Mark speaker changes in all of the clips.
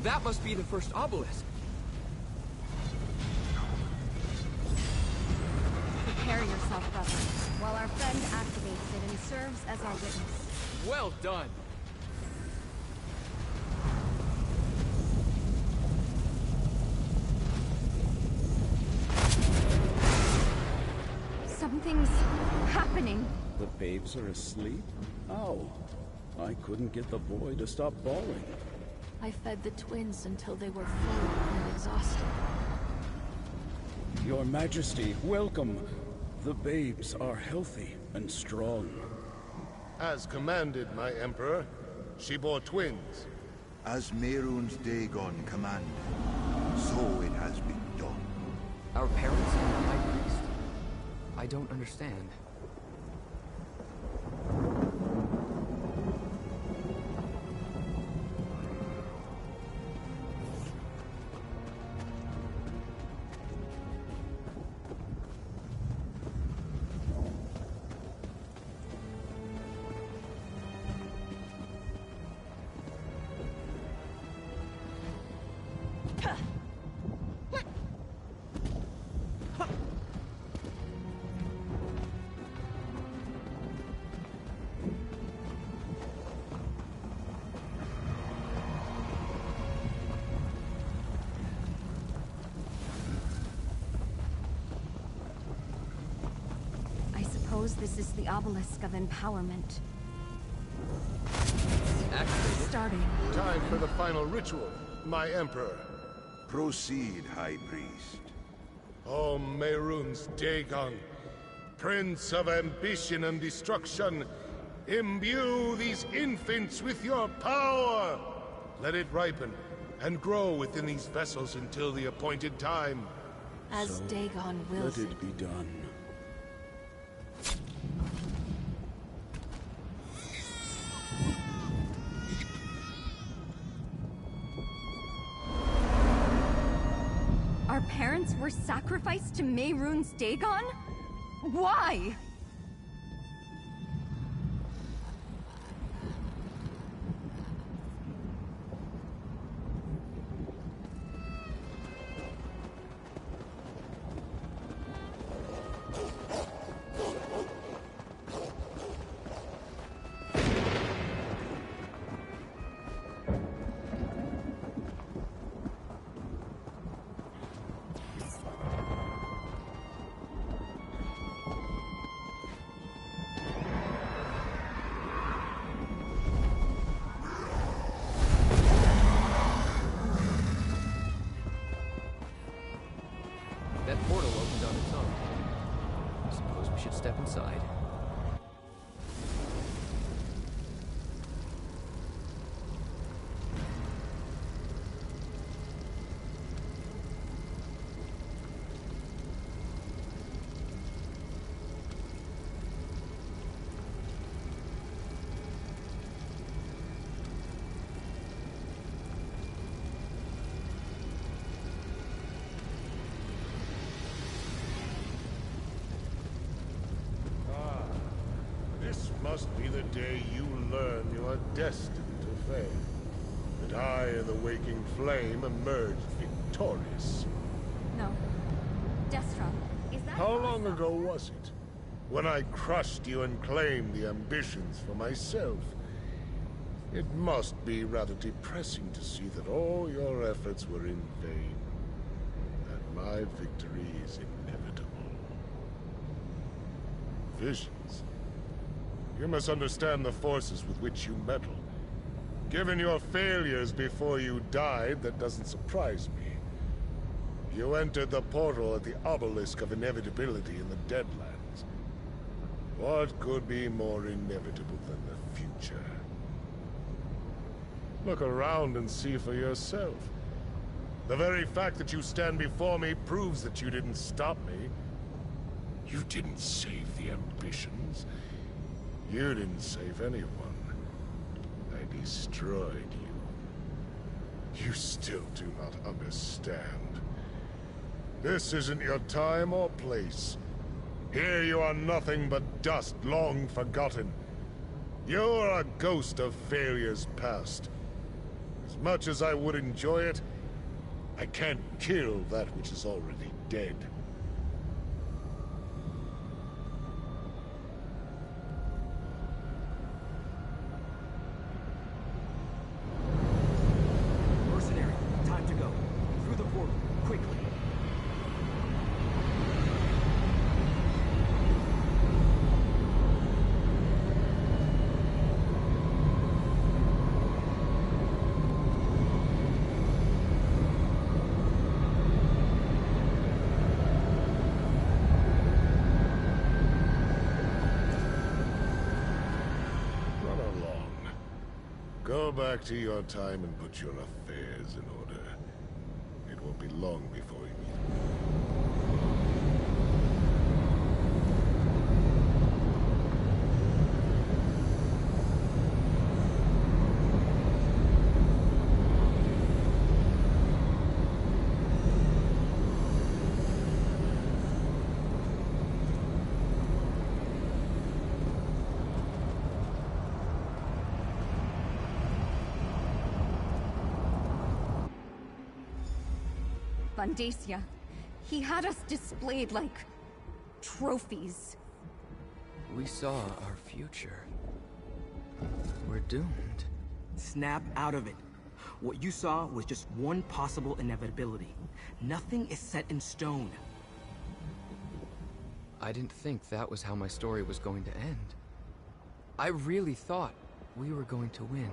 Speaker 1: That must be the first obelisk.
Speaker 2: Prepare yourself, brother, while our friend activates it and serves as our witness.
Speaker 1: Well done.
Speaker 2: Something's happening.
Speaker 3: The babes are asleep? How? I couldn't get the boy to stop bawling.
Speaker 4: I fed the twins until they were full and exhausted.
Speaker 3: Your Majesty, welcome. The babes are healthy and strong.
Speaker 5: As commanded, my Emperor. She bore twins.
Speaker 6: As Mehrunes Dagon commanded, so it has been done.
Speaker 1: Our parents and the High Priest? I don't understand.
Speaker 2: This is the obelisk of empowerment.
Speaker 1: Activated.
Speaker 2: Starting.
Speaker 5: Time for the final ritual, my Emperor.
Speaker 6: Proceed, High Priest.
Speaker 5: O Mehrunes Dagon, Prince of ambition and destruction, imbue these infants with your power! Let it ripen and grow within these vessels until the appointed time.
Speaker 4: As Dagon wills
Speaker 3: Let it be done.
Speaker 2: Our parents were sacrificed to Mehrunes Dagon? Why?
Speaker 1: That portal opened on its own. Suppose we should step inside.
Speaker 5: Must be the day you learn you are destined to fail. That I and the waking flame emerged victorious.
Speaker 2: No. Destra, is that...
Speaker 5: How long ago was it? When I crushed you and claimed the ambitions for myself. It must be rather depressing to see that all your efforts were in vain. That my victory is inevitable. Visions. You must understand the forces with which you meddle. Given your failures before you died, that doesn't surprise me. You entered the portal at the obelisk of inevitability in the Deadlands. What could be more inevitable than the future? Look around and see for yourself. The very fact that you stand before me proves that you didn't stop me. You didn't save the ambitions. You didn't save anyone. I destroyed you. You still do not understand. This isn't your time or place. Here you are nothing but dust long forgotten. You're a ghost of failures past. As As much as I would enjoy it, I can't kill that which is already dead.
Speaker 7: Mercenary, time to go. Through the portal, quickly.
Speaker 5: Run along. Go back to your time and put your affairs in order. It won't be long before we meet.
Speaker 2: Vandacia. He had us displayed like trophies.
Speaker 1: We saw our future. We're doomed.
Speaker 7: Snap out of it. What you saw was just one possible inevitability. Nothing is set in stone.
Speaker 1: I didn't think that was how my story was going to end. I really thought we were going to win.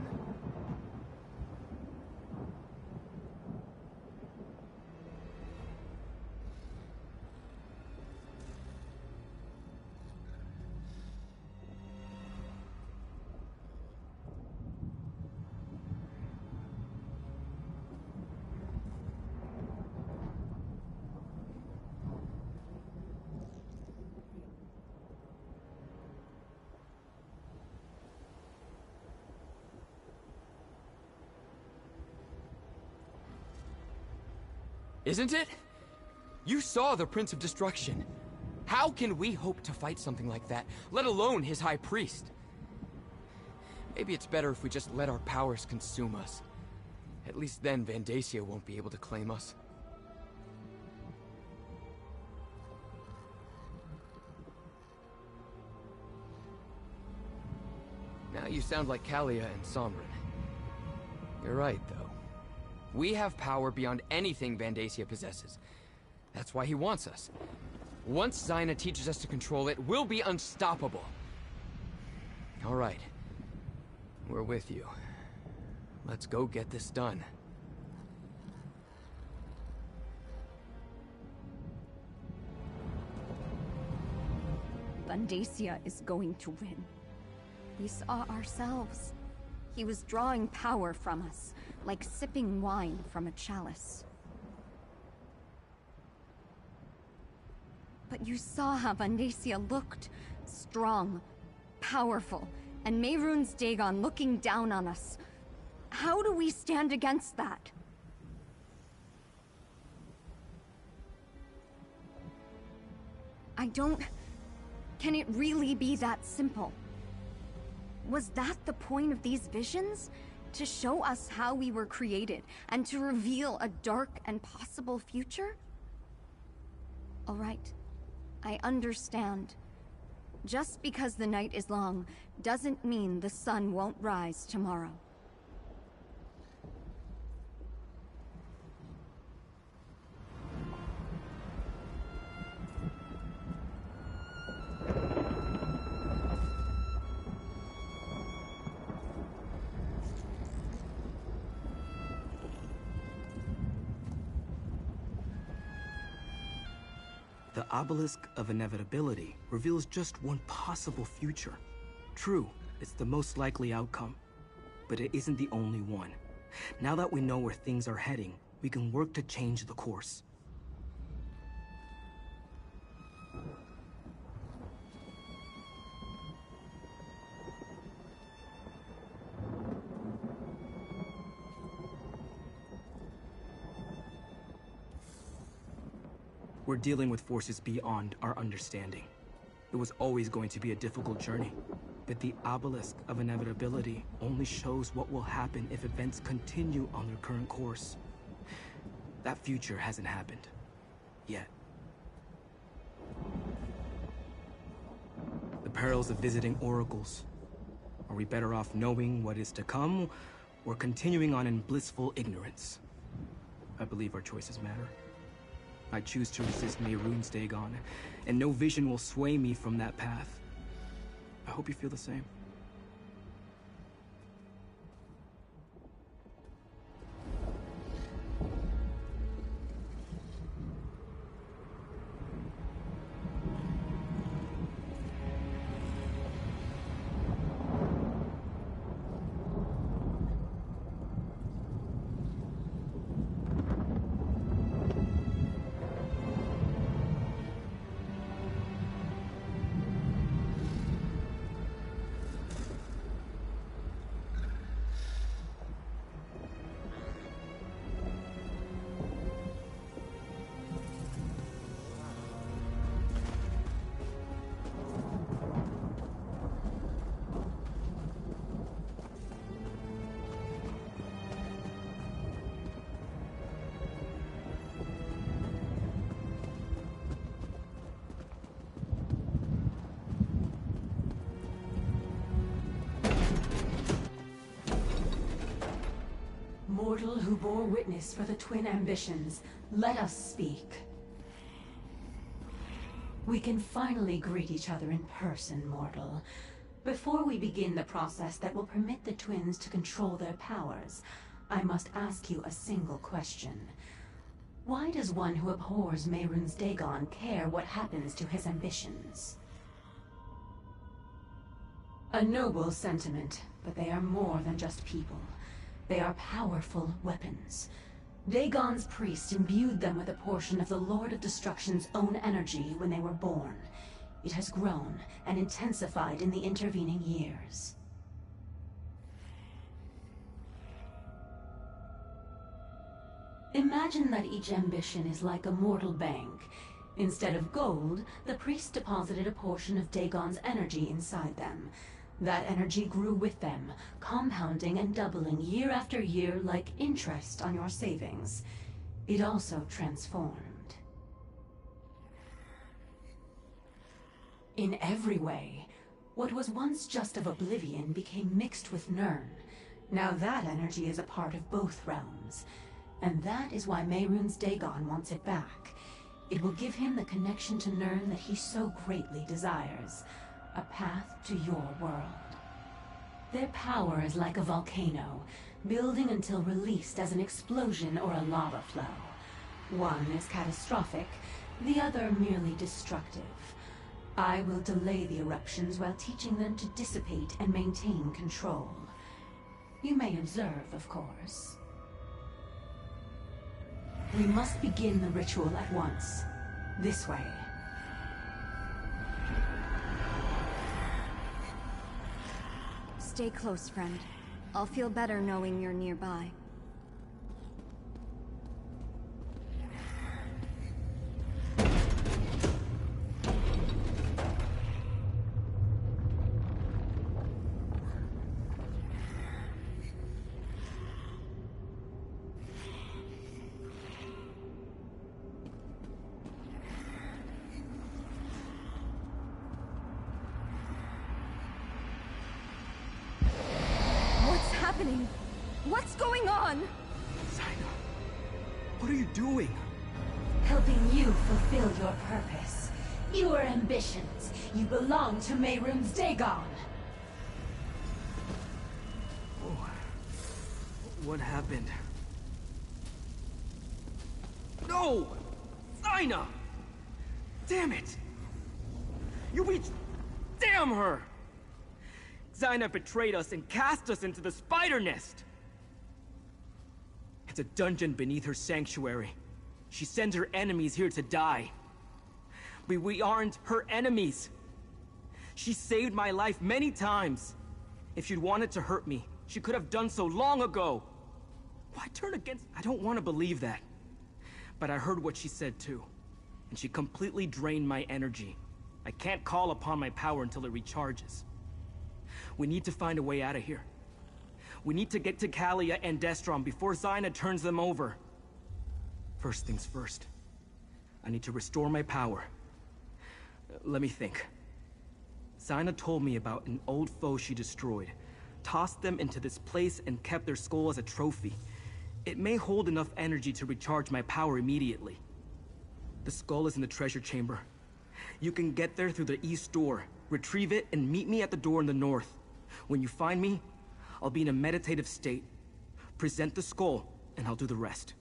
Speaker 1: Isn't it? You saw the Prince of Destruction. How can we hope to fight something like that, let alone his High Priest? Maybe it's better if we just let our powers consume us. At least then Vandacia won't be able to claim us. Now you sound like Kalia and Sombrin. You're right, though. We have power beyond anything Vandacia possesses. That's why he wants us. Once Zaina teaches us to control it, we'll be unstoppable. All right. We're with you. Let's go get this done.
Speaker 2: Vandacia is going to win. We saw ourselves. He was drawing power from us, like sipping wine from a chalice. But you saw how Vandacia looked. Strong, powerful, and Mehrunes Dagon looking down on us. How do we stand against that? I don't... Can it really be that simple? Was that the point of these visions? To show us how we were created, and to reveal a dark and possible future? All right, I understand. Just because the night is long, doesn't mean the sun won't rise tomorrow.
Speaker 7: The obelisk of inevitability reveals just one possible future. True, it's the most likely outcome, but it isn't the only one. Now that we know where things are heading, we can work to change the course. We're dealing with forces beyond our understanding. It was always going to be a difficult journey, but But the obelisk of inevitability only shows what will happen if events continue on their current course. That future hasn't happened. Yet. The perils of visiting oracles. Are we better off knowing what is to come, or continuing on in blissful ignorance? I believe our choices matter. I choose to resist Mehrunes Dagon, and no vision will sway me from that path. I hope you feel the same.
Speaker 8: Mortal who bore witness for the twin ambitions, let us speak. We can finally greet each other in person, mortal. Before we begin the process that will permit the twins to control their powers, I must ask you a single question. Why does one who abhors Mehrunes Dagon care what happens to his ambitions? A noble sentiment, but they are more than just people. They are powerful weapons. Dagon's priest imbued them with a portion of the Lord of Destruction's own energy when they were born. It has grown and intensified in the intervening years. Imagine that each ambition is like a mortal bank. Instead of gold, the priest deposited a portion of Dagon's energy inside them. That energy grew with them, compounding and doubling year after year like interest on your savings. It also transformed. In every way, what was once just of Oblivion became mixed with Nirn. Now that energy is a part of both realms. And that is why Mehrunes Dagon wants it back. It will give him the connection to Nirn that he so greatly desires. A path to your world. Their power is like a volcano, building until released as an explosion or a lava flow. One is catastrophic, the other merely destructive. I will delay the eruptions while teaching them to dissipate and maintain control. You may observe, of course. We must begin the ritual at once. This way.
Speaker 2: Stay close, friend. I'll feel better knowing you're nearby. What's going on?
Speaker 7: Zaina, what are you doing?
Speaker 8: Helping you fulfill your purpose. Your ambitions. You belong to Mehrunes Dagon.
Speaker 7: Oh. What happened? No! Zaina! Damn it! You reached... Damn her! Zaina betrayed us and cast us into the spider nest! It's a dungeon beneath her sanctuary. She sends her enemies here to die. We aren't her enemies. She saved my life many times. If she'd wanted to hurt me, she could have done so long ago. Why turn against... I don't want to believe that. But I heard what she said too. And she completely drained my energy. I can't call upon my power until it recharges. We need to find a way out of here. We need to get to Kalia and Destrom before Zyna turns them over. First things first. I need to restore my power. Let me think. Zyna told me about an old foe she destroyed. Tossed them into this place and kept their skull as a trophy. It may hold enough energy to recharge my power immediately. The skull is in the treasure chamber. You can get there through the east door, retrieve it, and meet me at the door in the north. When you find me, I'll be in a meditative state. Present the skull, and I'll do the rest.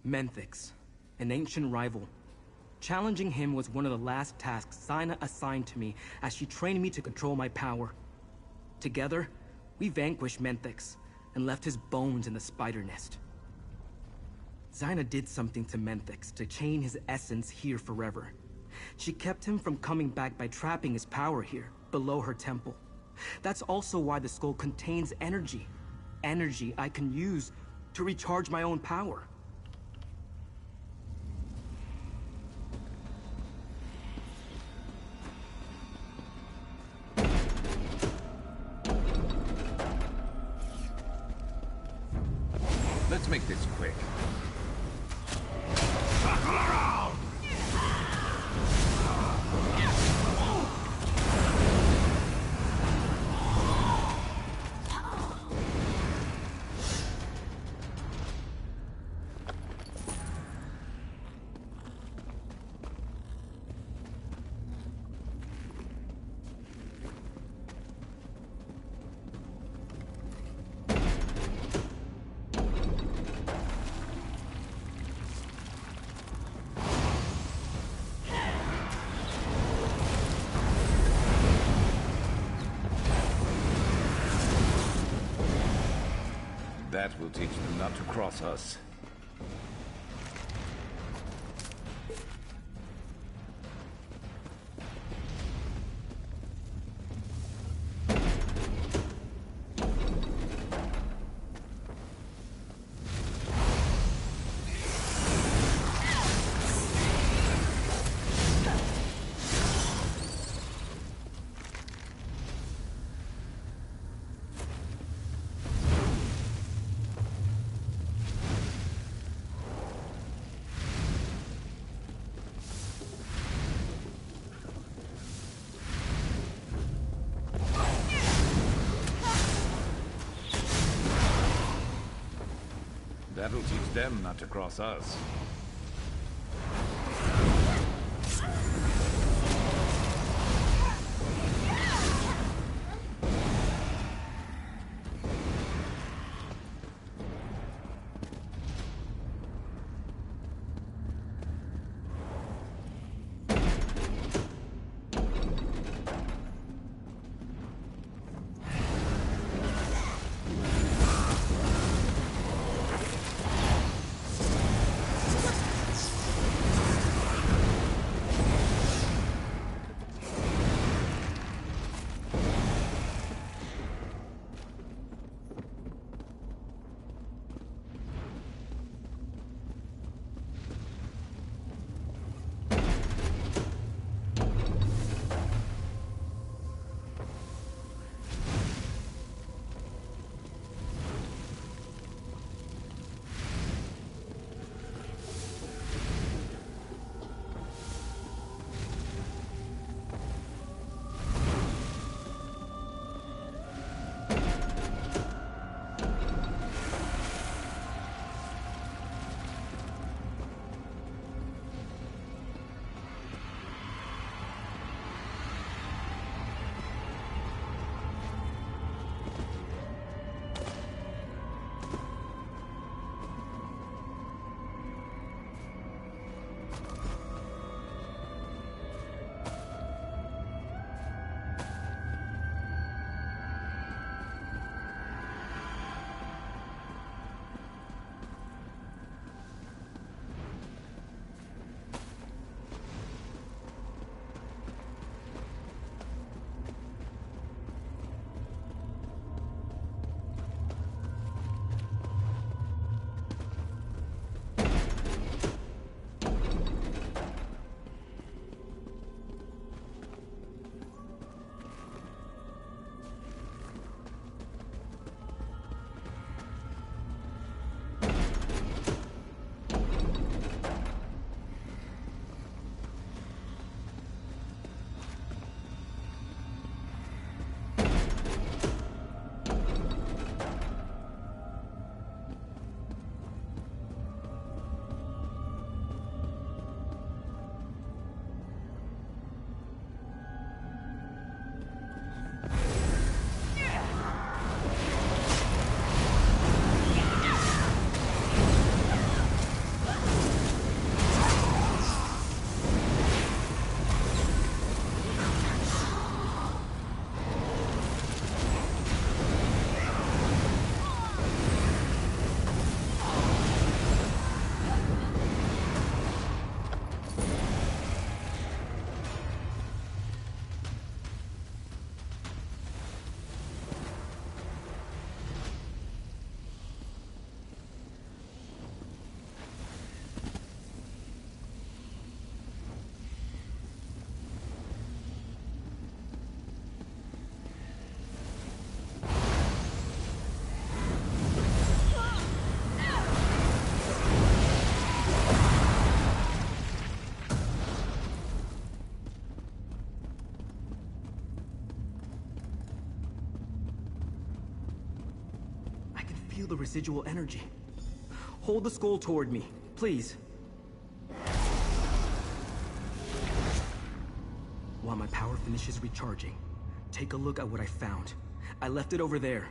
Speaker 7: Menthix, an ancient rival. Challenging him was one of the last tasks Zyna assigned to me as she trained me to control my power. Together, we vanquished Menthix and left his bones in the spider nest. Zyna did something to Menthix to chain his essence here forever. She kept him from coming back by trapping his power here, below her temple. That's also why the skull contains energy. Energy I can use to recharge my own power.
Speaker 9: Let's make this quick. That will teach them not to cross us. That'll teach them not to cross us.
Speaker 7: the residual energy. Hold the skull toward me, please. While my power finishes recharging, take a look at what I found. I left it over there.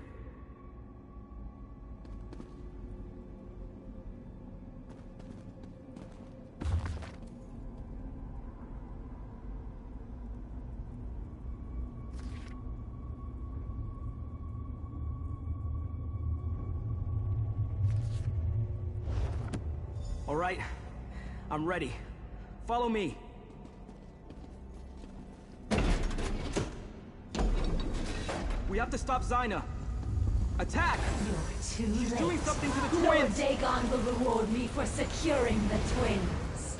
Speaker 7: All right, I'm ready. Follow me. We have to stop Zyna. Attack!
Speaker 8: You're too
Speaker 7: She's
Speaker 8: late.
Speaker 7: doing something to the
Speaker 8: Lord
Speaker 7: twins!
Speaker 8: Dagon will reward me for securing the twins.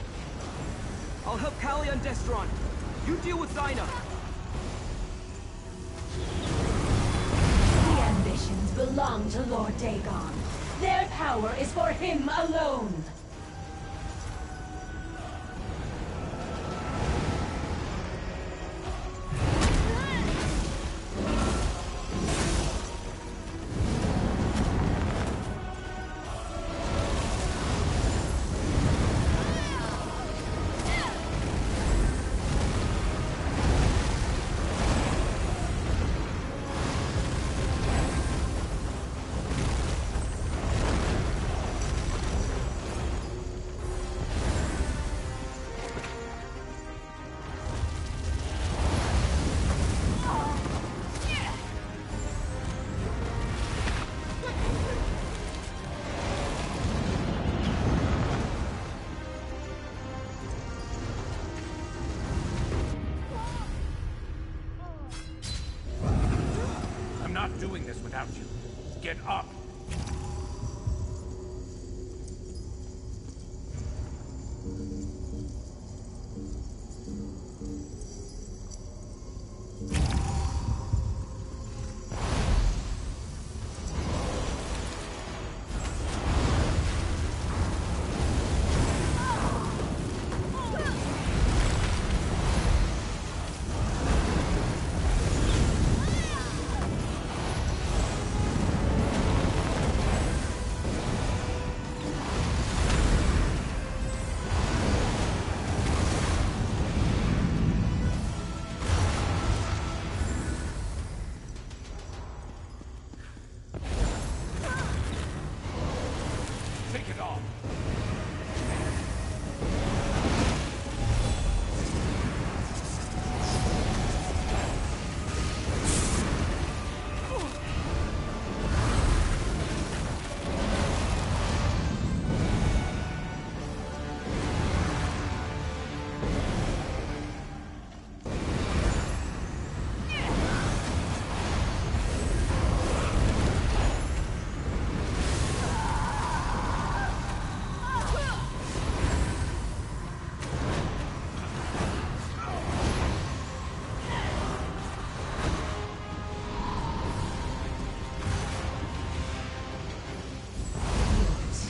Speaker 7: I'll help Kalia and Destron. You deal with Zyna.
Speaker 8: The ambitions belong to Lord Dagon. Their power is for him alone.
Speaker 9: I'm not doing this without you. Get up! Take it off!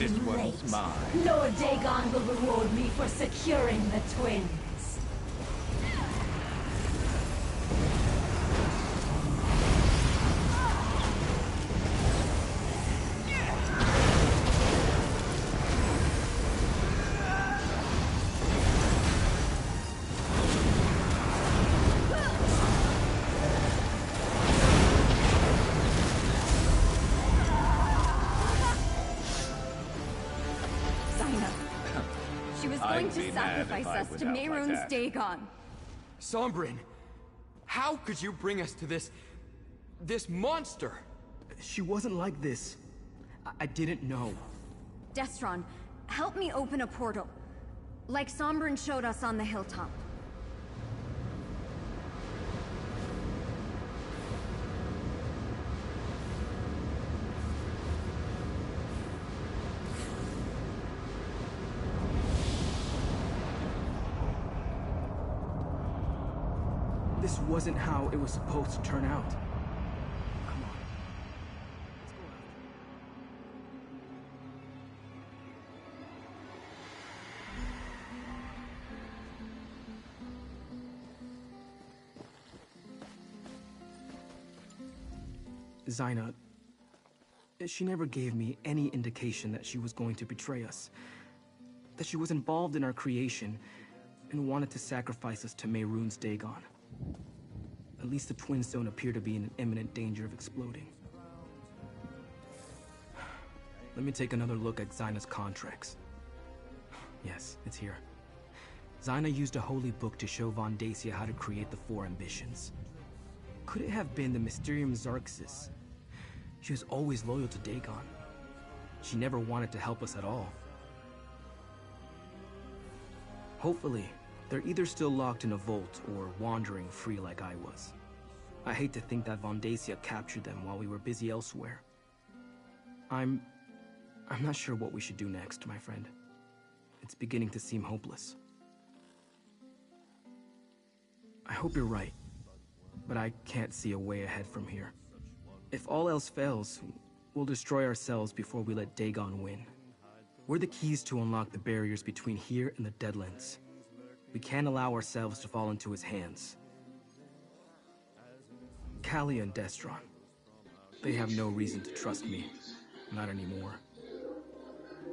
Speaker 9: This one's mine.
Speaker 8: Lord Dagon will reward me for securing the twins.
Speaker 2: She was
Speaker 9: I'd
Speaker 2: going
Speaker 9: be
Speaker 2: to
Speaker 9: mad if
Speaker 2: sacrifice
Speaker 9: I
Speaker 2: us
Speaker 9: was
Speaker 2: to
Speaker 9: out like
Speaker 2: Mehrunes
Speaker 9: that.
Speaker 2: Dagon.
Speaker 1: Sombrin, how could you bring us to this monster?
Speaker 7: She wasn't like this. I didn't know.
Speaker 2: Destron, help me open a portal. Like Sombrin showed us on the hilltop.
Speaker 7: This wasn't how it was supposed to turn out. Come on. Let's go after. Zyna, She never gave me any indication that she was going to betray us. That she was involved in our creation and wanted to sacrifice us to Mehrunes Dagon. At least the twins don't appear to be in imminent danger of exploding. Let me take another look at Zyna's contracts. Yes, it's here. Zyna used a holy book to show Von Dacia how to create the 4 ambitions. Could it have been the Mysterium Xarxis? She was always loyal to Dagon. She never wanted to help us at all. Hopefully, they're either still locked in a vault or wandering free like I was. I hate to think that Von Dacia captured them while we were busy elsewhere. I'm not sure what we should do next, my friend. It's beginning to seem hopeless. I hope you're right, but I can't see a way ahead from here. If all else fails, we'll destroy ourselves before we let Dagon win. We're the keys to unlock the barriers between here and the Deadlands. We can't allow ourselves to fall into his hands. Kalia and Destron, they have no reason to trust me. Not anymore.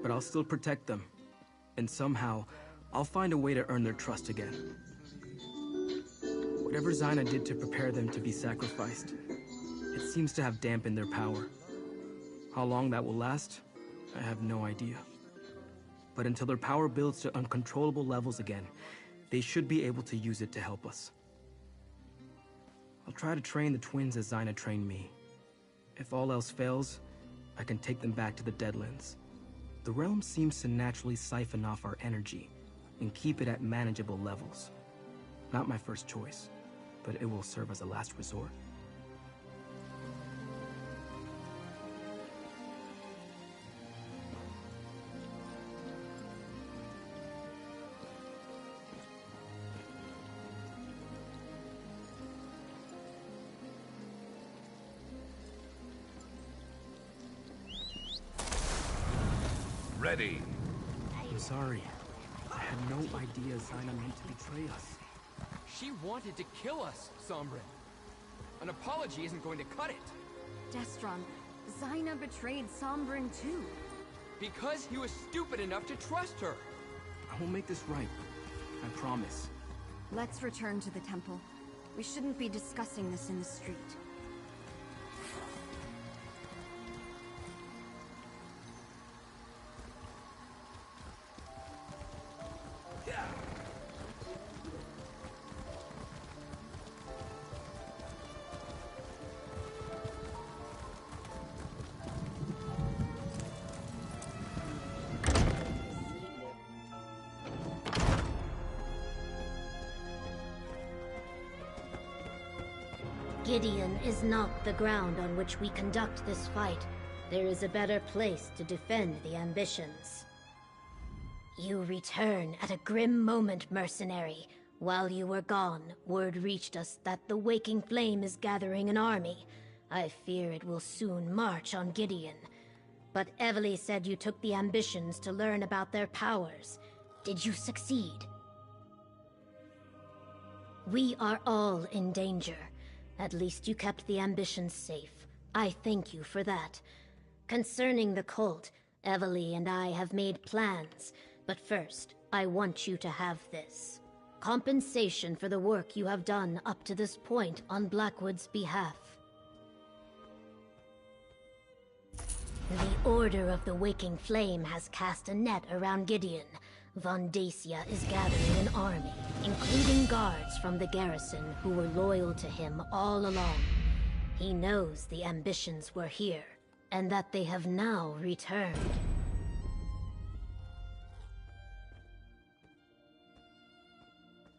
Speaker 7: But I'll still protect them. And somehow, I'll find a way to earn their trust again. Whatever Zyna did to prepare them to be sacrificed, it seems to have dampened their power. How long that will last, I have no idea. But until their power builds to uncontrollable levels again, they should be able to use it to help us. I'll try to train the twins as Zyna trained me. If all else fails, I can take them back to the Deadlands. The realm seems to naturally siphon off our energy and keep it at manageable levels. Not my first choice, but it will serve as a last resort.
Speaker 9: Ready.
Speaker 7: I'm sorry. I had no idea Zyna meant to betray us.
Speaker 1: She wanted to kill us, Sombrin. An apology isn't going to cut it.
Speaker 2: Destron, Zyna betrayed Sombrin too.
Speaker 1: Because he was stupid enough to trust her.
Speaker 7: I will make this right. I promise.
Speaker 2: Let's return to the temple. We shouldn't be discussing this in the street.
Speaker 10: Gideon is not the ground on which we conduct this fight. There is a better place to defend the ambitions. You return at a grim moment, mercenary. While you were gone, word reached us that the Waking Flame is gathering an army. I fear it will soon march on Gideon. But Evely said you took the ambitions to learn about their powers. Did you succeed? We are all in danger. At least you kept the ambitions safe. I thank you for that. Concerning the cult, Evely and I have made plans. But first, I want you to have this. Compensation for the work you have done up to this point on Blackwood's behalf. The Order of the Waking Flame has cast a net around Gideon. Von Dacia is gathering an army, including guards from the garrison who were loyal to him all along. He knows the ambitions were here, and that they have now returned.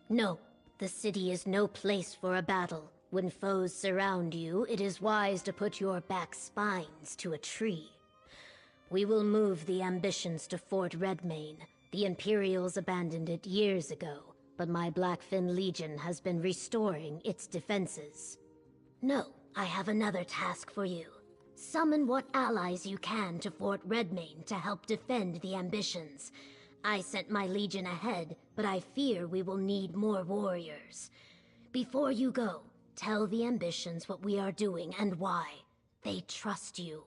Speaker 10: No, the city is no place for a battle. When foes surround you, it is wise to put your back spines to a tree. We will move the ambitions to Fort Redmane. The Imperials abandoned it years ago, but my Blackfin Legion has been restoring its defenses. No, I have another task for you. Summon what allies you can to Fort Redmane to help defend the ambitions. I sent my Legion ahead, but I fear we will need more warriors. Before you go, tell the ambitions what we are doing and why. They trust you.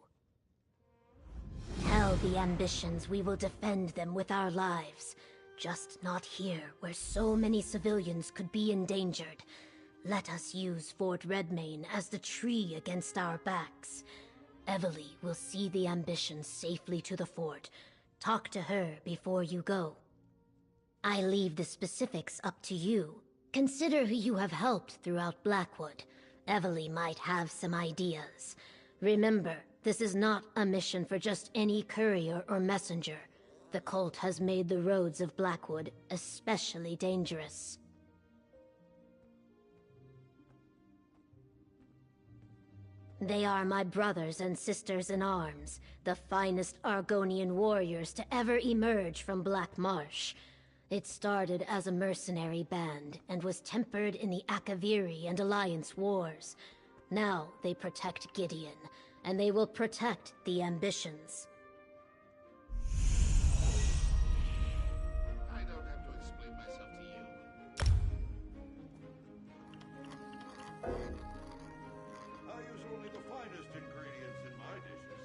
Speaker 10: Tell the ambitions we will defend them with our lives. Just not here, where so many civilians could be endangered. Let us use Fort Redmain as the tree against our backs. Evely will see the ambitions safely to the fort. Talk to her before you go. I leave the specifics up to you. Consider who you have helped throughout Blackwood. Evely might have some ideas. Remember, this is not a mission for just any courier or messenger. The cult has made the roads of Blackwood especially dangerous. They are my brothers and sisters in arms, the finest Argonian warriors to ever emerge from Black Marsh. It started as a mercenary band and was tempered in the Akaviri and Alliance wars. Now they protect Gideon, and they will protect the ambitions.
Speaker 11: I don't have to explain myself to you.
Speaker 6: I use only the finest ingredients in my dishes.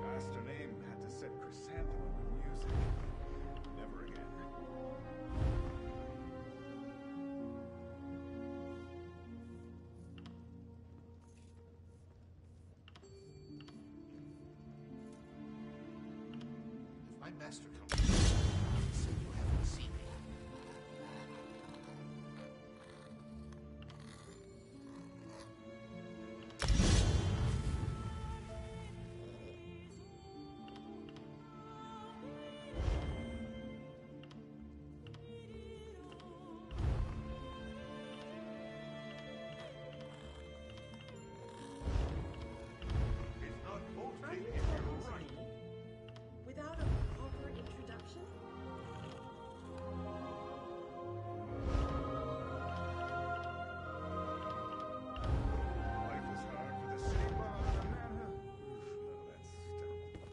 Speaker 6: Master name had to set chrysanthemum in music. Never again.
Speaker 11: If my master comes, he'll say you haven't seen me.
Speaker 6: It's not boasting if you're right.
Speaker 12: Without a proper introduction?
Speaker 6: Life is hard for the city bum and the man who... That's terrible.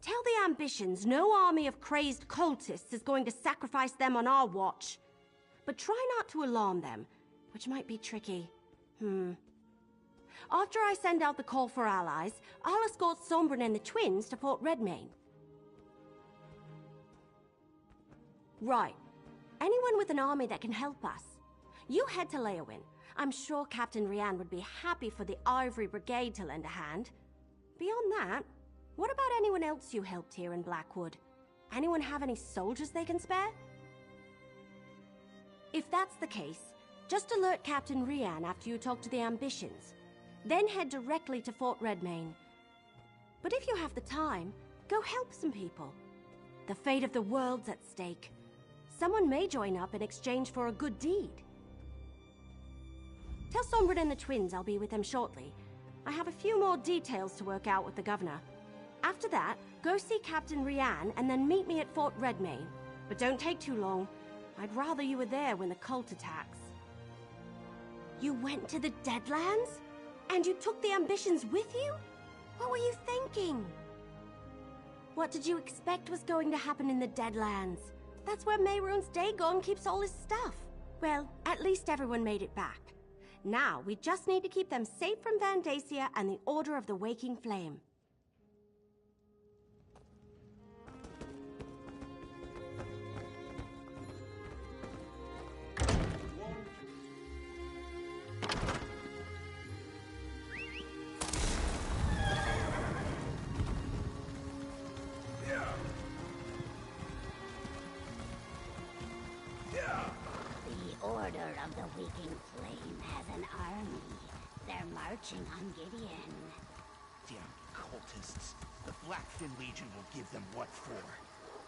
Speaker 12: Tell the ambitions no army of crazed cultists is going to sacrifice them on our watch. But try not to alarm them, which might be tricky. After I send out the call for allies, I'll escort Sombrin and the twins to Fort Redmain. Right. Anyone with an army that can help us. You head to Leowin. I'm sure Captain Rian would be happy for the Ivory Brigade to lend a hand. Beyond that, what about anyone else you helped here in Blackwood? Anyone have any soldiers they can spare? If that's the case, just alert Captain Rian after you talk to the ambitions. Then head directly to Fort Redmain. But if you have the time, go help some people. The fate of the world's at stake. Someone may join up in exchange for a good deed. Tell Sombrin and the twins I'll be with them shortly. I have a few more details to work out with the governor. After that, go see Captain Rian and then meet me at Fort Redmain. But don't take too long. I'd rather you were there when the cult attacks. You went to the Deadlands? And you took the ambitions with you? What were you thinking? What did you expect was going to happen in the Deadlands? That's where Mehrunes Dagon keeps all his stuff. Well, at least everyone made it back. Now, we just need to keep them safe from Vandacia and the Order of the Waking Flame.
Speaker 10: Order of the Waking Flame has an army. They're marching on Gideon.
Speaker 11: Damn cultists. The Blackfin Legion will give them what for.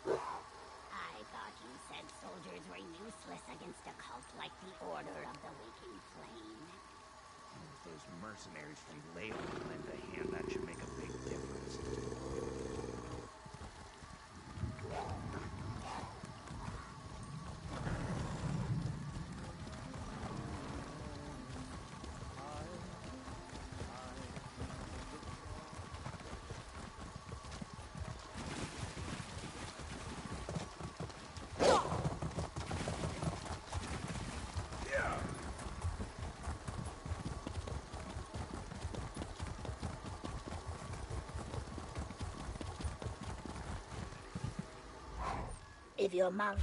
Speaker 10: I thought you said soldiers were useless against a cult like the Order of the Waking Flame.
Speaker 11: If those mercenaries from Leowin lend a hand, that should make a big difference.
Speaker 10: if your mouth.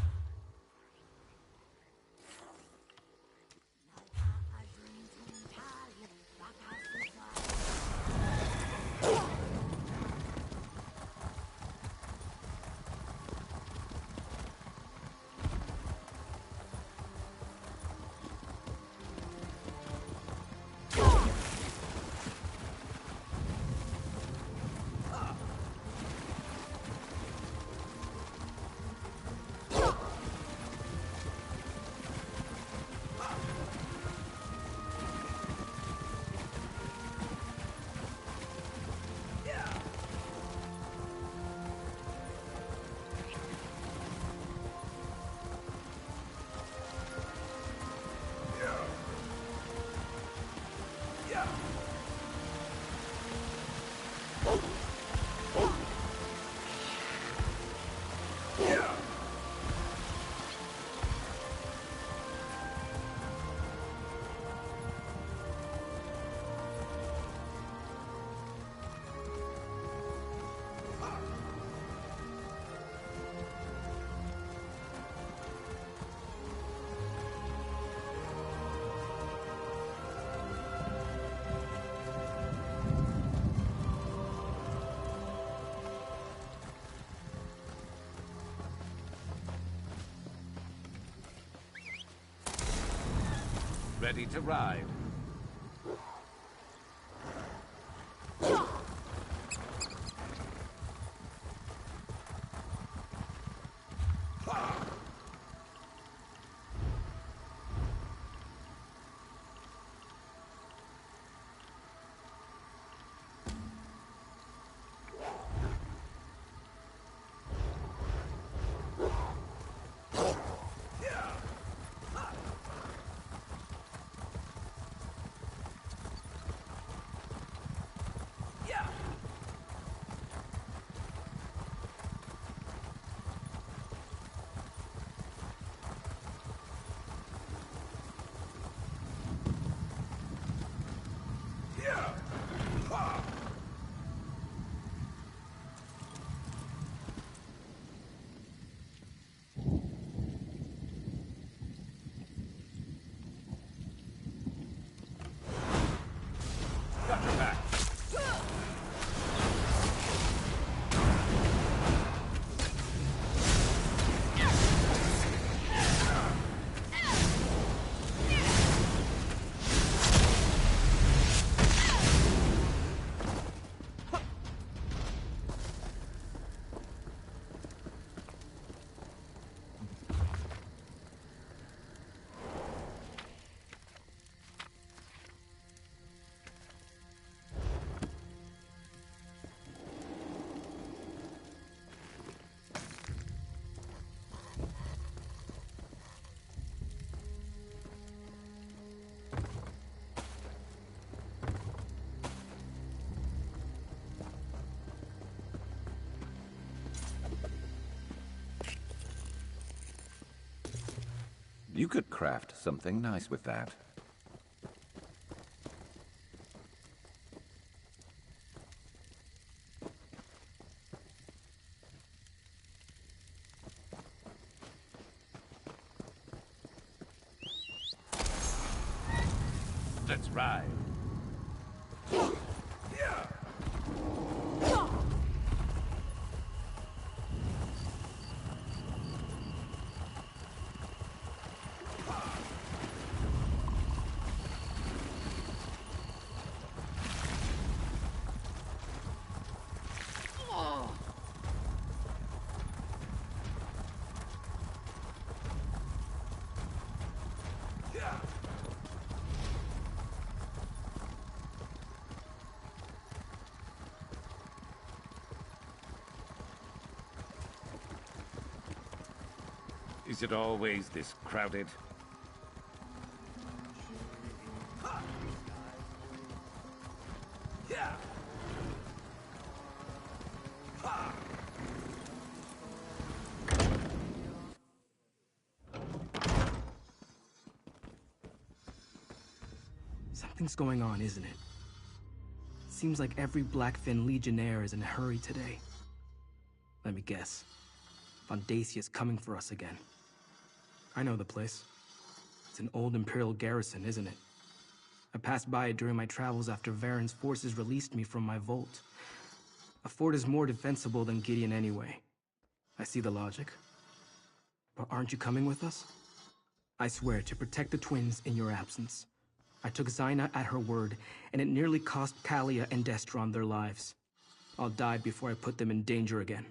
Speaker 9: Ready to ride.
Speaker 11: You could craft something nice with that.
Speaker 9: Let's ride. Is it always this crowded?
Speaker 7: Something's going on, isn't it? Seems like every Blackfin Legionnaire is in a hurry today. Let me guess. Vandasia's coming for us again. I know the place. It's an old Imperial garrison, isn't it? I passed by it during my travels after Varen's forces released me from my vault. A fort is more defensible than Gideon anyway. I see the logic. But aren't you coming with us? I swear to protect the twins in your absence. I took Zaina at her word, and it nearly cost Kalia and Destron their lives. I'll die before I put them in danger again.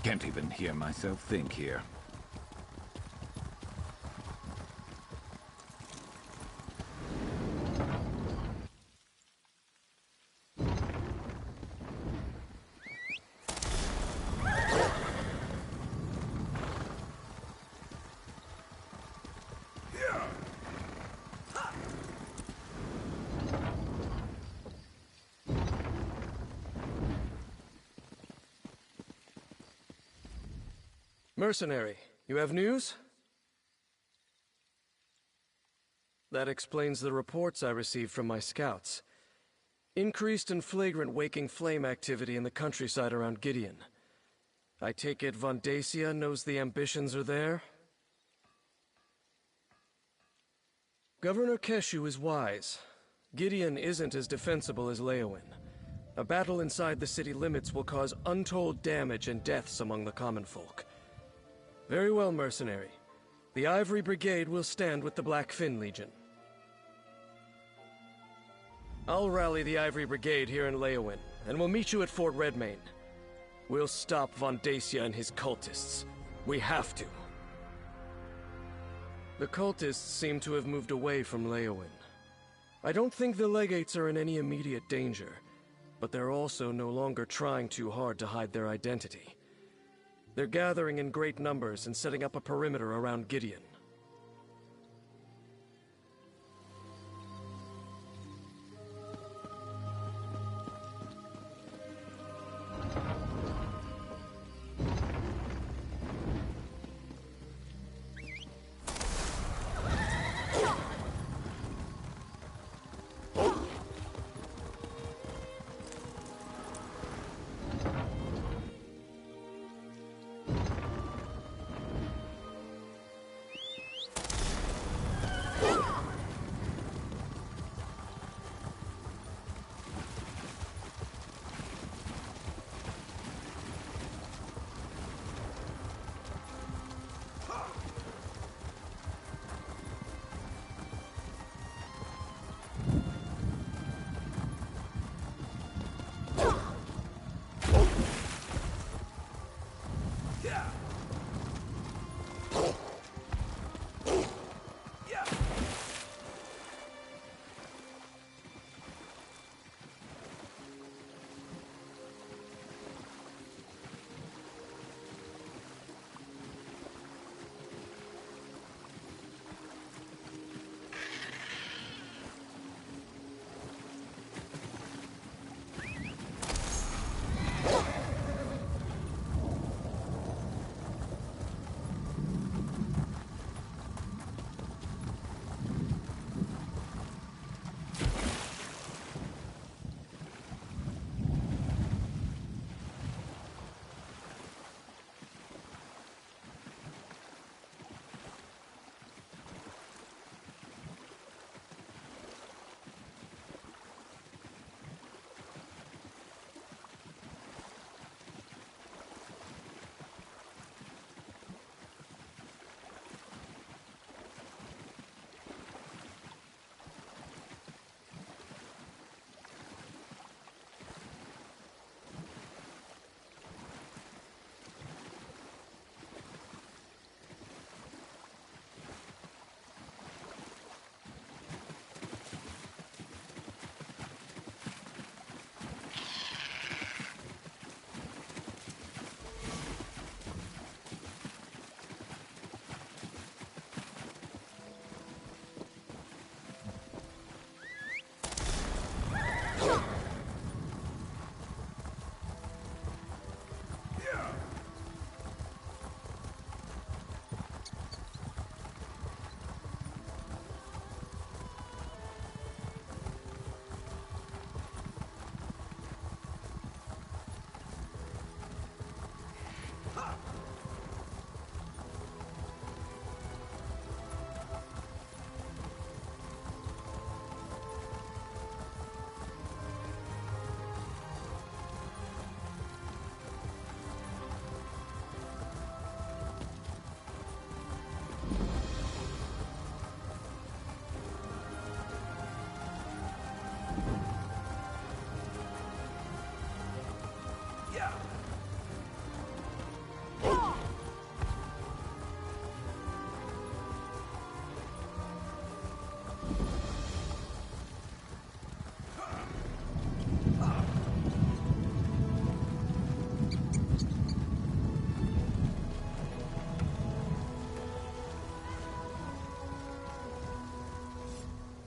Speaker 9: Can't even hear myself think here.
Speaker 13: Mercenary, you have news? That explains the reports I received from my scouts. Increased and flagrant waking flame activity in the countryside around Gideon. I take it Vandasia knows the ambitions are there? Governor Keshu is wise. Gideon isn't as defensible as Leowin. A battle inside the city limits will cause untold damage and deaths among the common folk. Very well, mercenary. The Ivory Brigade will stand with the Black Fin Legion. I'll rally the Ivory Brigade here in Leowin, and we'll meet you at Fort Redmane. We'll stop Vandasia and his cultists. We have to. The cultists seem to have moved away from Leowin. I don't think the legates are in any immediate danger, but they're also no longer trying too hard to hide their identity. They're gathering in great numbers and setting up a perimeter around Gideon.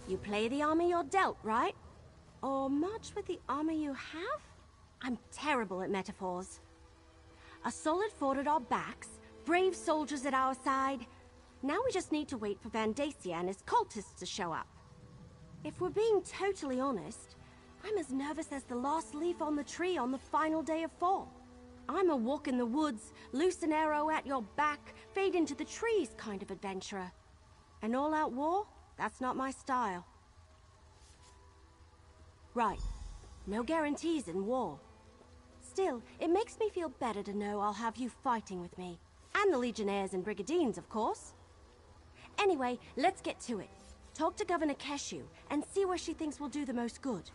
Speaker 12: You play the armor you're dealt, right? Or march with the armor you have? I'm terrible at metaphors. A solid fort at our backs, brave soldiers at our side. Now we just need to wait for Vandacia and his cultists to show up. If we're being totally honest, I'm as nervous as the last leaf on the tree on the final day of fall. I'm a walk in the woods, loose an arrow at your back, fade into the trees kind of adventurer. An all-out war? That's not my style. Right. No guarantees in war. Still, it makes me feel better to know I'll have you fighting with me. And the Legionnaires and Brigandines, of course. Anyway, let's get to it. Talk to Governor Keshu and see where she thinks will do the most good.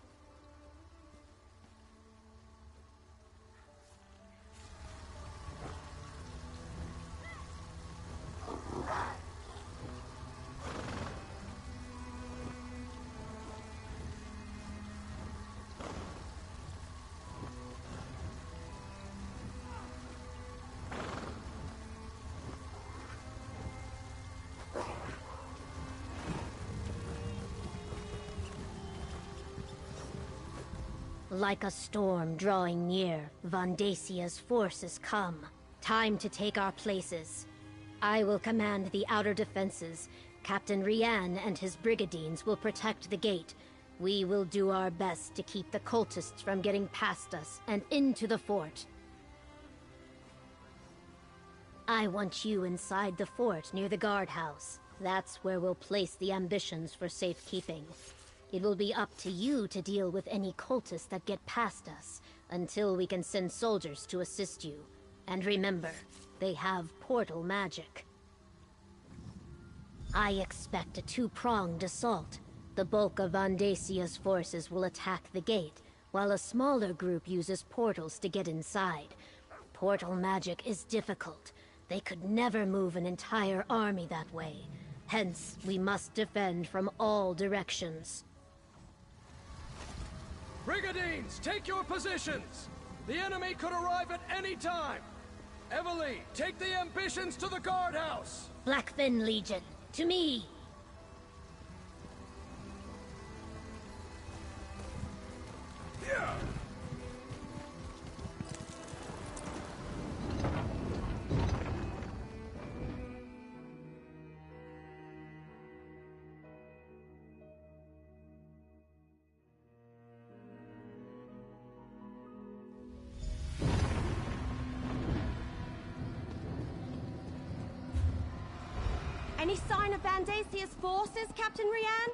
Speaker 10: Like a storm drawing near, Vandacia's forces come. Time to take our places. I will command the outer defenses. Captain Rian and his brigadines will protect the gate. We will do our best to keep the cultists from getting past us and into the fort. I want you inside the fort near the guardhouse. That's where we'll place the ambitions for safekeeping. It will be up to you to deal with any cultists that get past us, until we can send soldiers to assist you. And remember, they have portal magic. I expect a two-pronged assault. The bulk of Vandacia's forces will attack the gate, while a smaller group uses portals to get inside. Portal magic is difficult. They could never move an entire army that way. Hence, we must defend from all directions.
Speaker 13: Brigadines, take your positions! The enemy could arrive at any time! Evely, take the ambitions to the guardhouse!
Speaker 10: Blackfin Legion, to me!
Speaker 13: Yeah.
Speaker 12: Any sign of Vandacia's forces, Captain Rian?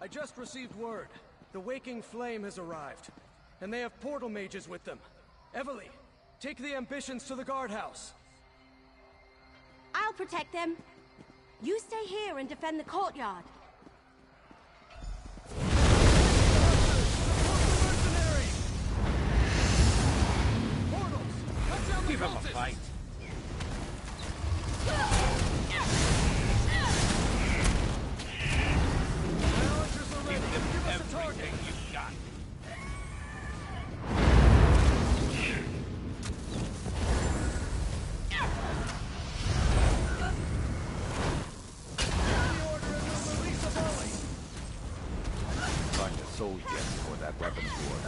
Speaker 13: I just received word. The Waking Flame has arrived, and they have portal mages with them. Evely, take the ambitions to the guardhouse.
Speaker 12: I'll protect them. You stay here and defend the courtyard.
Speaker 9: Give him a fight. Everything you've got. Find a soul gem for that weapon sword.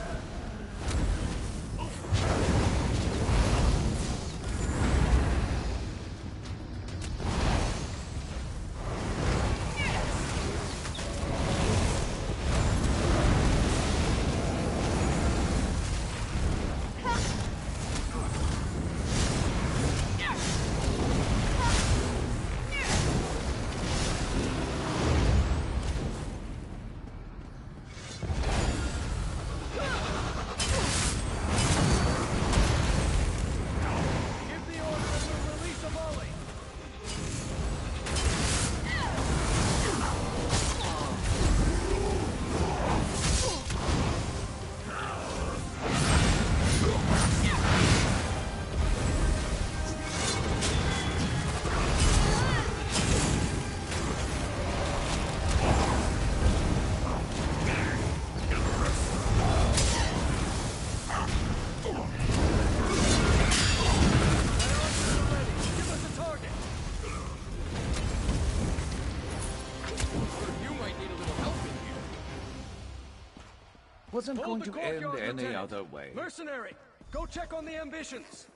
Speaker 9: wasn't
Speaker 13: Hold
Speaker 9: going
Speaker 13: the
Speaker 9: to end
Speaker 13: courtyard,
Speaker 9: any
Speaker 13: Lieutenant.
Speaker 9: other way.
Speaker 13: Mercenary, go check on the ambitions.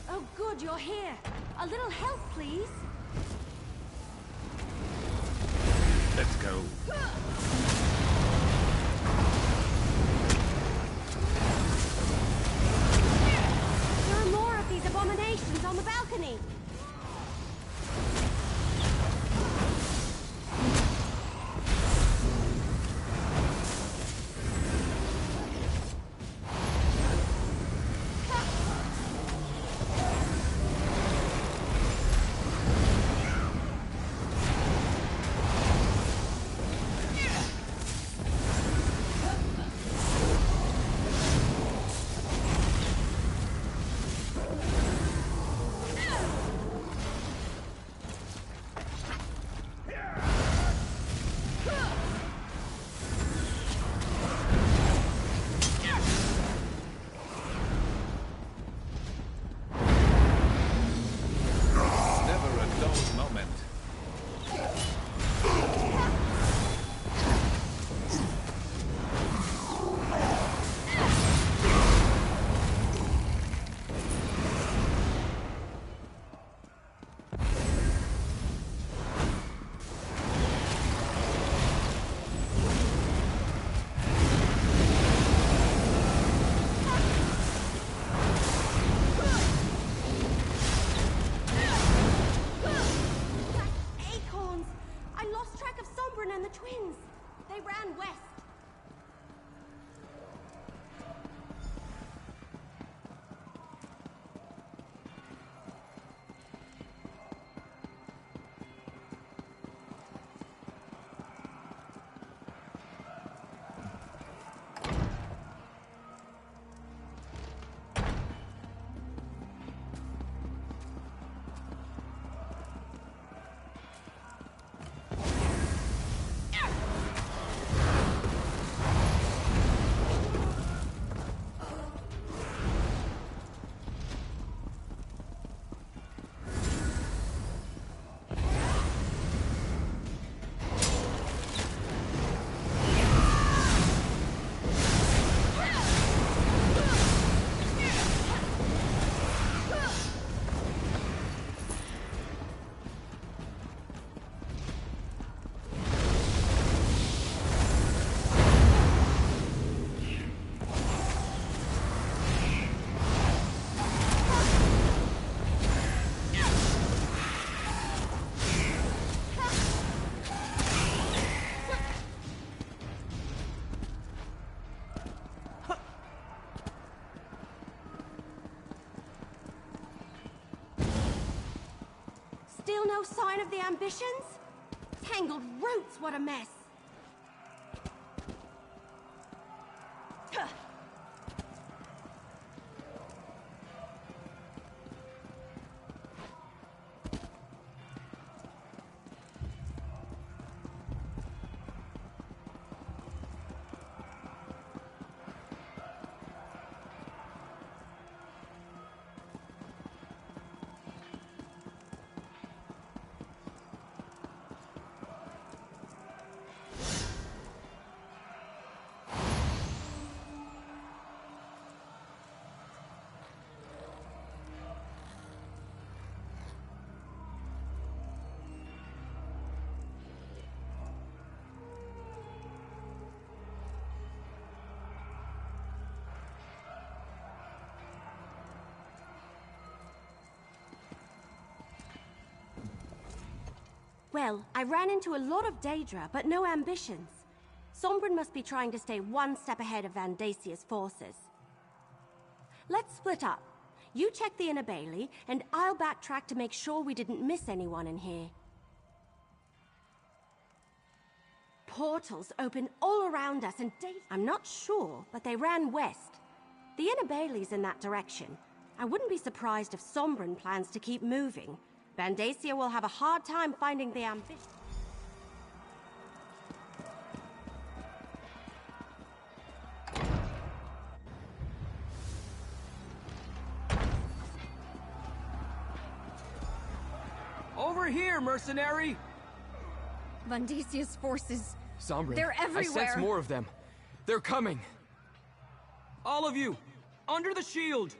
Speaker 12: Oh, good, you're here. A little help, please.
Speaker 5: Let's go.
Speaker 12: There are more of these abominations on the balcony.
Speaker 9: Never a dull moment.
Speaker 12: Acorns! I lost track of Sombrin and the twins. They ran west. Still no sign of the ambitions? Tangled roots, what a mess. Well, I ran into a lot of Daedra, but no ambitions. Sombrin must be trying to stay one step ahead of Vandasia's forces. Let's split up. You check the inner bailey, and I'll backtrack to make sure we didn't miss anyone in here. Portals open all around us, and I'm not sure, but they ran west. The inner bailey's in that direction. I wouldn't be surprised if Sombrin plans to keep moving. Vandasia will have a hard time finding the ambition.
Speaker 7: here, mercenary!
Speaker 2: Vandesia's forces.
Speaker 1: Sombra,
Speaker 2: They're everywhere.
Speaker 1: I sense more of them. They're coming.
Speaker 7: All of you, under the shield!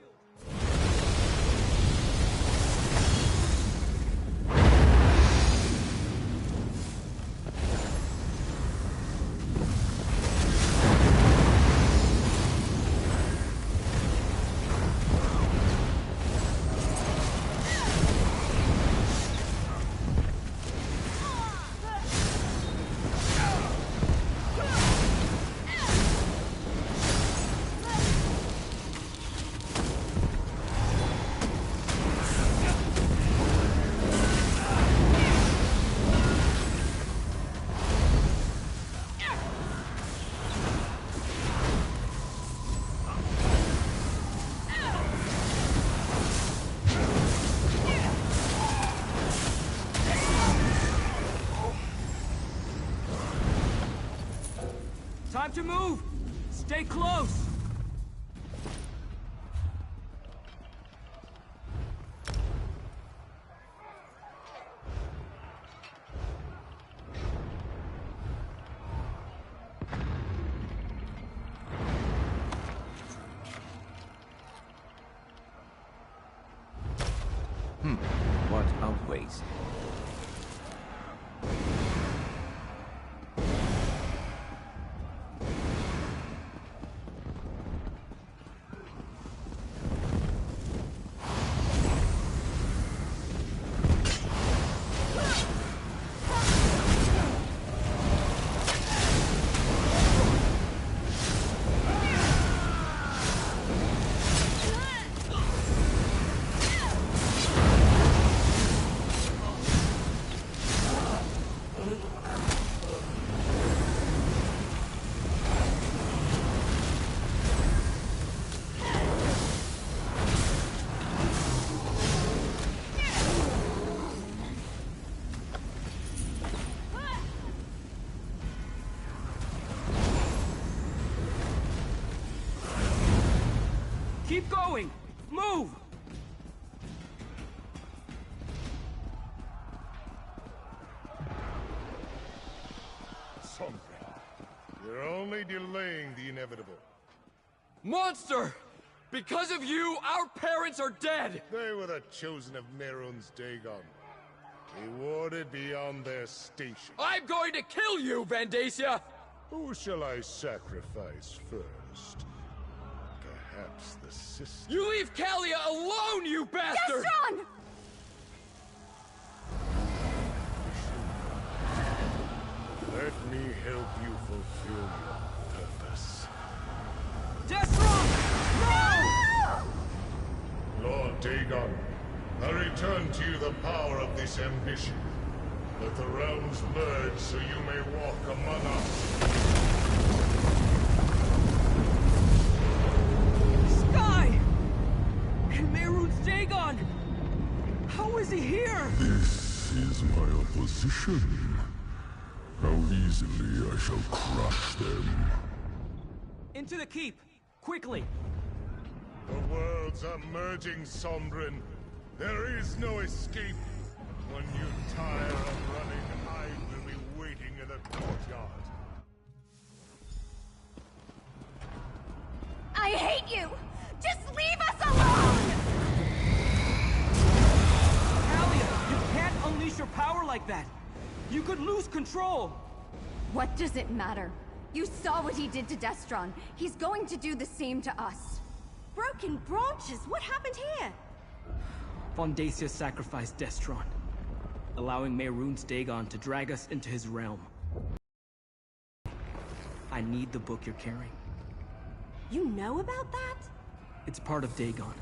Speaker 7: Time to move! Stay close!
Speaker 9: What a waste.
Speaker 7: Keep going! Move!
Speaker 5: Sombra, you're only delaying the inevitable.
Speaker 1: Monster! Because of you, our parents are dead!
Speaker 5: They were the chosen of Nerun's Dagon. Rewarded beyond their station.
Speaker 1: I'm going to kill you, Vandacia!
Speaker 5: Who shall I sacrifice first? Perhaps the sister.
Speaker 1: You leave Kalia alone, you bastard!
Speaker 2: Destron!
Speaker 5: Let me help you fulfill your purpose.
Speaker 7: Destron! No!
Speaker 5: Lord Dagon, I return to you the power of this ambition. Let the realms merge so you may walk among us.
Speaker 7: Mehrunes Dagon! How is he here?
Speaker 14: This is my opposition. How easily I shall crush them.
Speaker 7: Into the keep! Quickly!
Speaker 5: The worlds are merging, Sombrin. There is no escape. When you tire of running, I will be waiting in the courtyard.
Speaker 2: I hate you! Just leave us alone!
Speaker 7: Kalia, you can't unleash your power like that! You could lose control!
Speaker 2: What does it matter? You saw what he did to Destron. He's going to do the same to us.
Speaker 12: Broken branches? What happened here?
Speaker 7: Vandacia sacrificed Destron, allowing Mehrunes Dagon to drag us into his realm. I need the book you're carrying.
Speaker 12: You know about that?
Speaker 7: It's part of Dagon.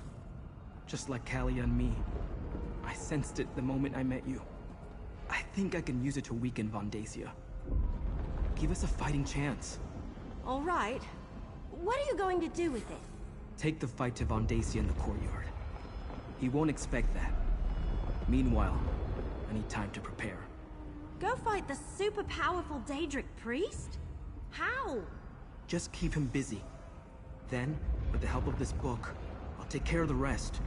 Speaker 7: Just like Kalia and me. I sensed it the moment I met you. I think I can use it to weaken Vandacia. Give us a fighting chance.
Speaker 12: All right. What are you going to do with it?
Speaker 7: Take the fight to Vandacia in the courtyard. He won't expect that. Meanwhile, I need time to prepare.
Speaker 12: Go fight the super powerful Daedric priest? How?
Speaker 7: Just keep him busy. Then, with the help of this book, I'll take care of the rest.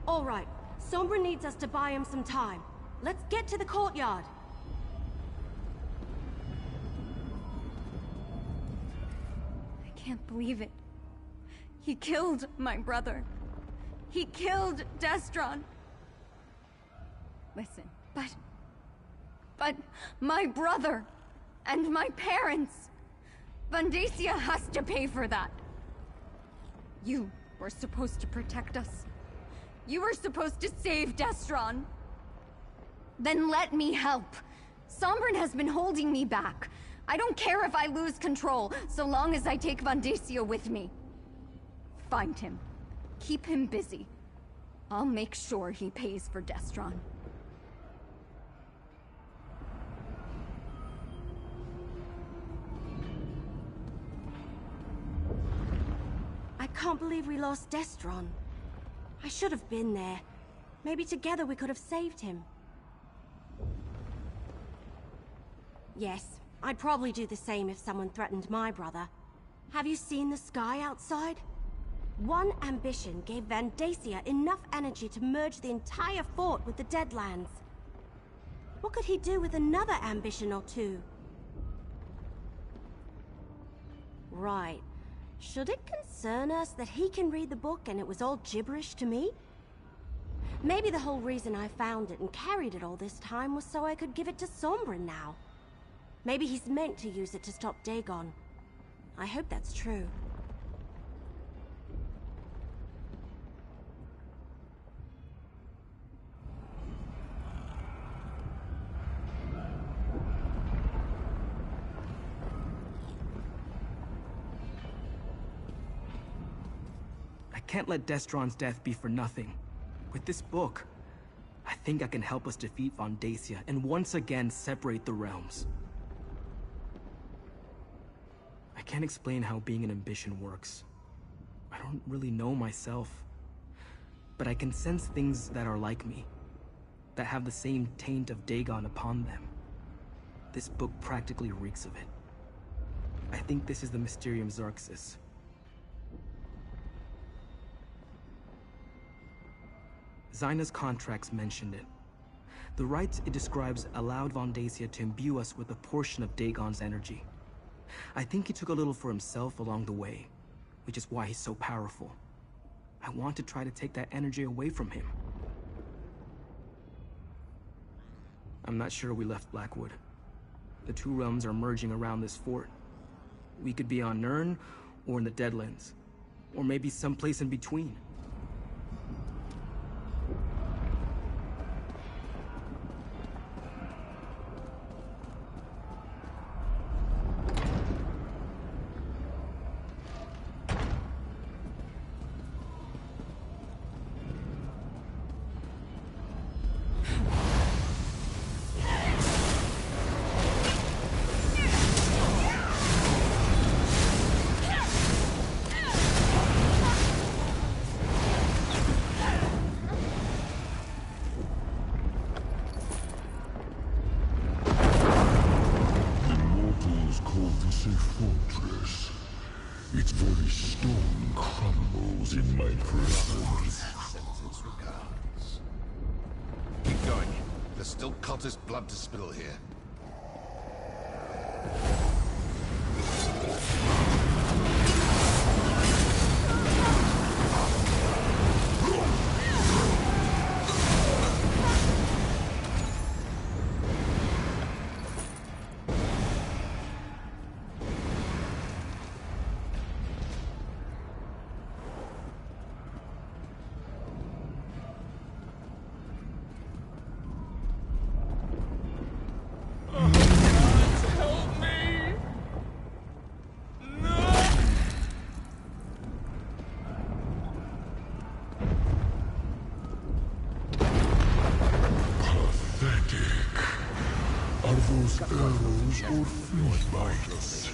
Speaker 12: All right. Sombra needs us to buy him some time. Let's get to the courtyard.
Speaker 2: I can't believe it. He killed my brother. He killed Destron. Listen, but my brother and my parents. Vandacia has to pay for that. You were supposed to protect us. You were supposed to save Destron. Then let me help. Sombrin has been holding me back. I don't care if I lose control, so long as I take Vandacia with me. Find him. Keep him busy. I'll make sure he pays for Destron.
Speaker 12: I can't believe we lost Destron. I should have been there. Maybe together we could have saved him. Yes, I'd probably do the same if someone threatened my brother. Have you seen the sky outside? One ambition gave Vandacia enough energy to merge the entire fort with the Deadlands. What could he do with another ambition or two? Right. Should it concern us that he can read the book and it was all gibberish to me? Maybe the whole reason I found it and carried it all this time was so I could give it to Sombrin now. Maybe he's meant to use it to stop Dagon. I hope that's true.
Speaker 7: I can't let Destron's death be for nothing. With this book, I think I can help us defeat Vandacia and once again separate the realms. I can't explain how being an ambition works. I don't really know myself. But I can sense things that are like me, that have the same taint of Dagon upon them. This book practically reeks of it. I think this is the Mysterium Xerxes. Zaina's contracts mentioned it. The rites it describes allowed Vandacia to imbue us with a portion of Dagon's energy. I think he took a little for himself along the way, which is why he's so powerful. I want to try to take that energy away from him. I'm not sure we left Blackwood. The two realms are merging around this fort. We could be on Nirn, or in the Deadlands, or maybe someplace in between.
Speaker 14: Its very stone crumbles in my presence.
Speaker 15: Keep going. There's still cultist blood to spill here.
Speaker 14: Those arrows or flea bites?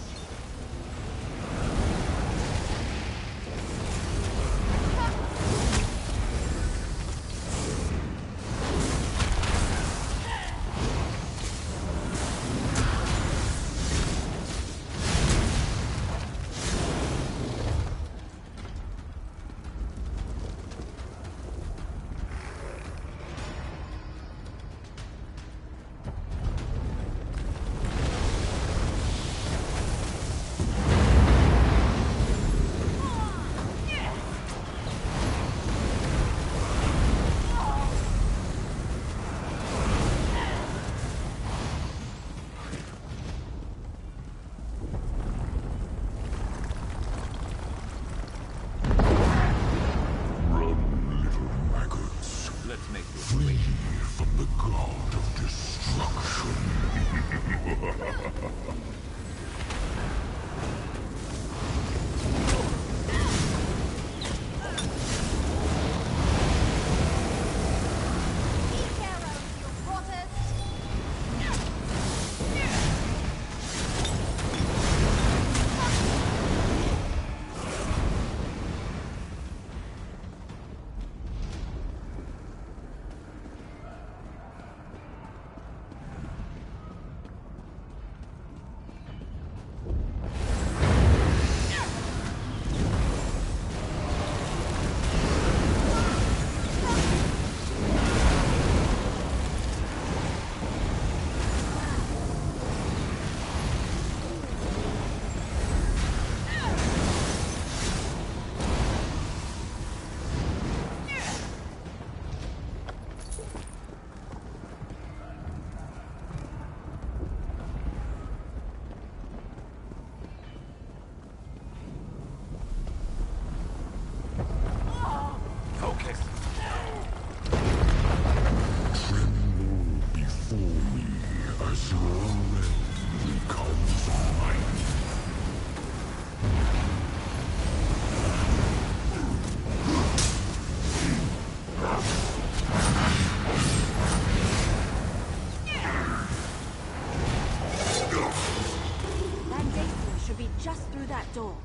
Speaker 12: door.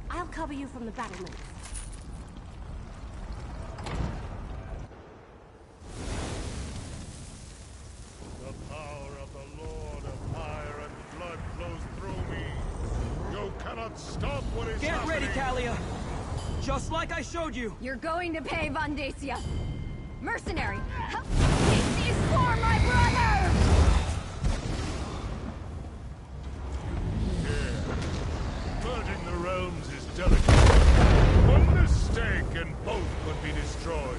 Speaker 12: I'll cover you from the battlements.
Speaker 5: The power of the Lord of Fire and Blood flows through me. You cannot stop what is
Speaker 7: Get
Speaker 5: happening.
Speaker 7: ready, Kalia! Just like I showed you!
Speaker 2: You're going to pay, Vandacia! Mercenary! Help take these for my brother!
Speaker 5: Merging the realms is delicate. One mistake and both could be destroyed.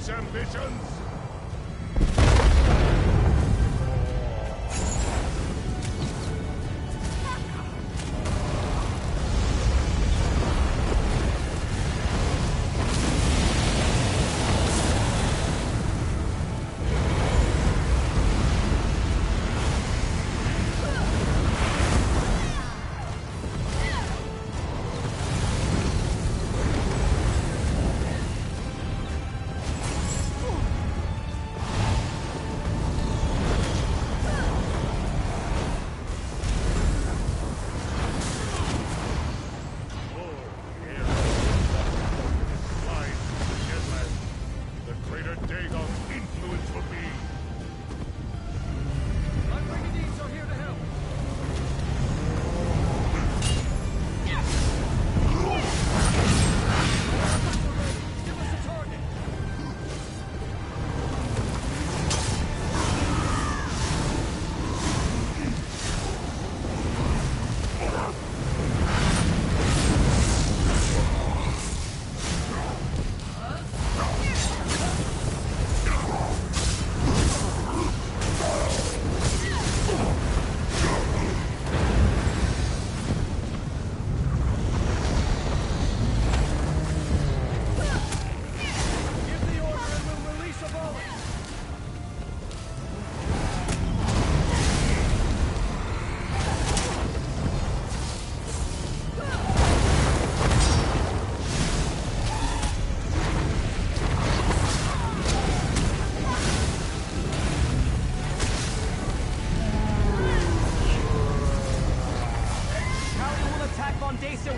Speaker 5: Ambitions!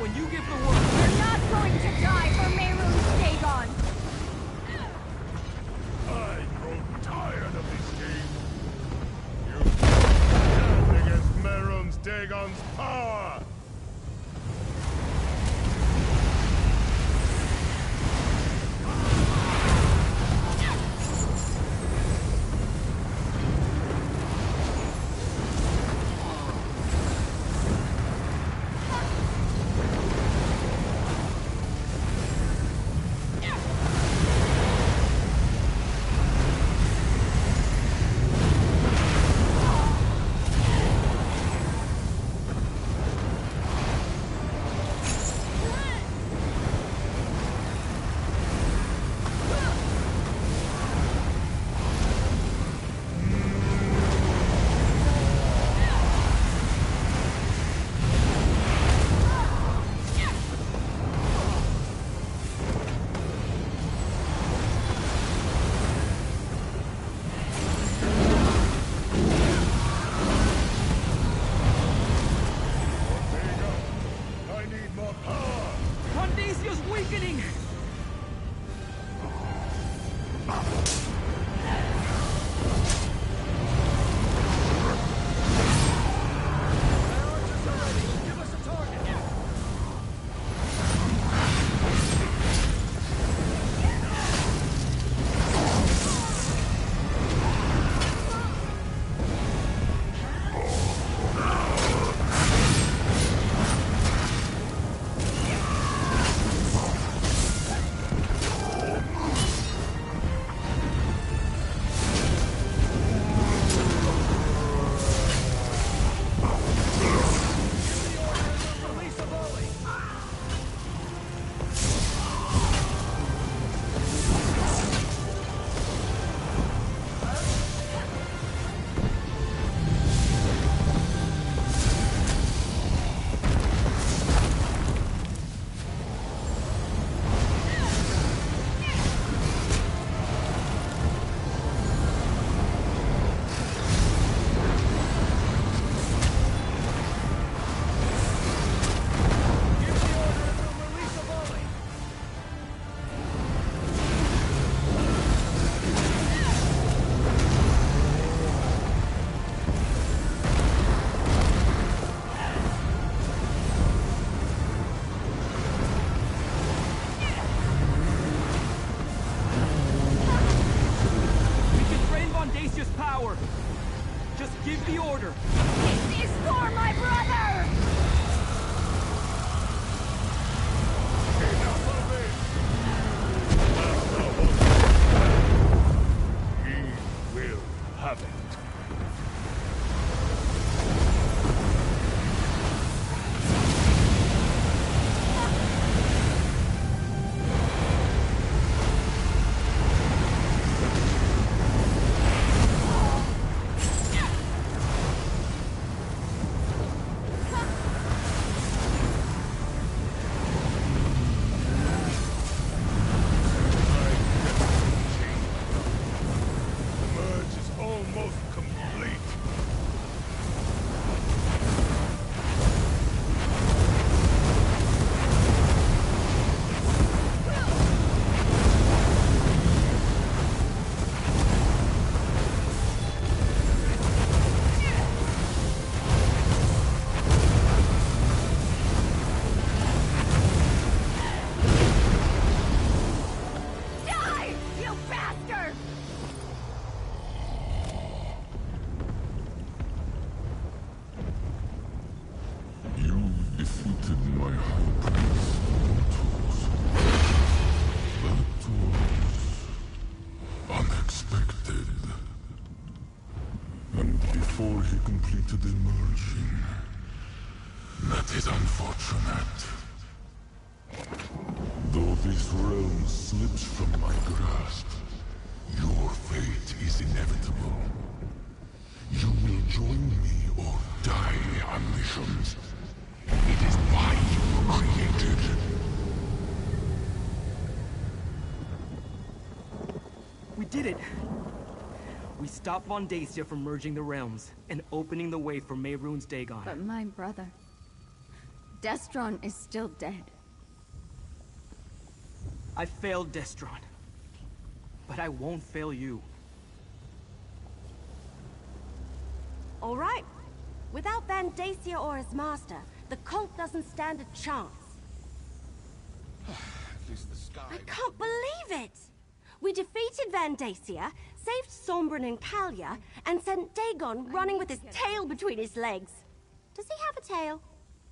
Speaker 7: when you give the word.
Speaker 2: You're not going to die for Mehrunes Dagon!
Speaker 5: I grow tired of this game. You stand against Mehrunes Dagon's power!
Speaker 7: Give the order!
Speaker 2: This is for my brother!
Speaker 5: Enough of it! He will have it.
Speaker 14: Before he completed emerging. That is unfortunate. Though this realm slips from my grasp, your fate is inevitable. You will join me or die on missions. It is why you were created.
Speaker 7: We did it! We stopped Vondacia from merging the realms and opening the way for Mehrunes Dagon.
Speaker 2: But my brother... Destron is still dead.
Speaker 7: I failed Destron. But I won't fail you.
Speaker 12: All right. Without Vandacia or his master, the cult doesn't stand a chance.
Speaker 15: At least the sky...
Speaker 12: I can't believe it! We defeated Vandacia, saved Sombren and Kalia, and sent Dagon running with his tail between his legs. Does he have a tail?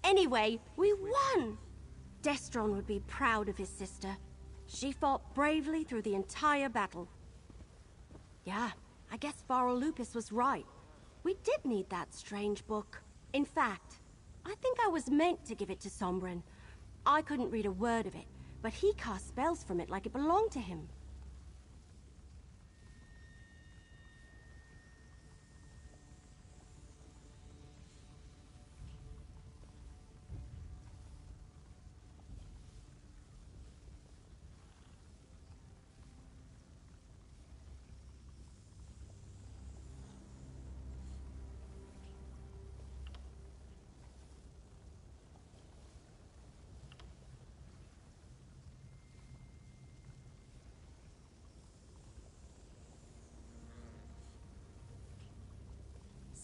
Speaker 12: Anyway, we won! Destron would be proud of his sister. She fought bravely through the entire battle. Yeah, I guess Varl Lupus was right. We did need that strange book. In fact, I think I was meant to give it to Sombren. I couldn't read a word of it, but he cast spells from it like it belonged to him.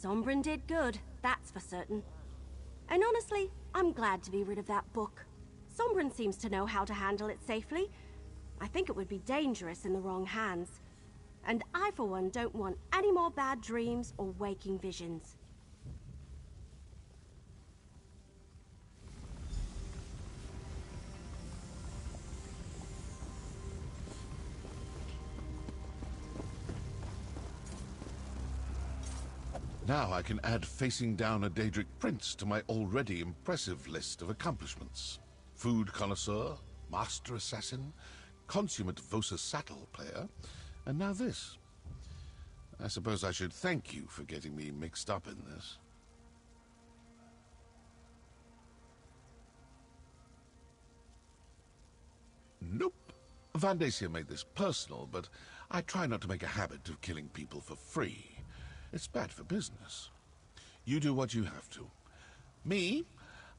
Speaker 12: Sombren did good, that's for certain. And honestly, I'm glad to be rid of that book. Sombren seems to know how to handle it safely. I think it would be dangerous in the wrong hands. And I, for one, don't want any more bad dreams or waking visions.
Speaker 15: Now I can add facing down a Daedric prince to my already impressive list of accomplishments. Food connoisseur, master assassin, consummate Vosa Saddle player, and now this. I suppose I should thank you for getting me mixed up in this. Nope. Vandacia made this personal, but I try not to make a habit of killing people for free. It's bad for business. You do what you have to. Me,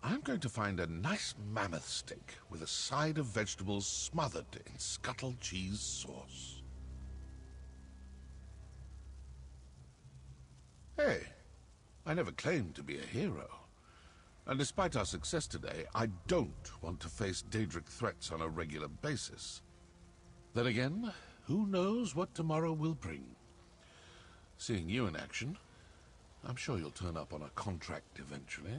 Speaker 15: I'm going to find a nice mammoth steak with a side of vegetables smothered in scuttled cheese sauce. Hey, I never claimed to be a hero. And despite our success today, I don't want to face Daedric threats on a regular basis. Then again, who knows what tomorrow will bring? Seeing you in action, I'm sure you'll turn up on a contract eventually.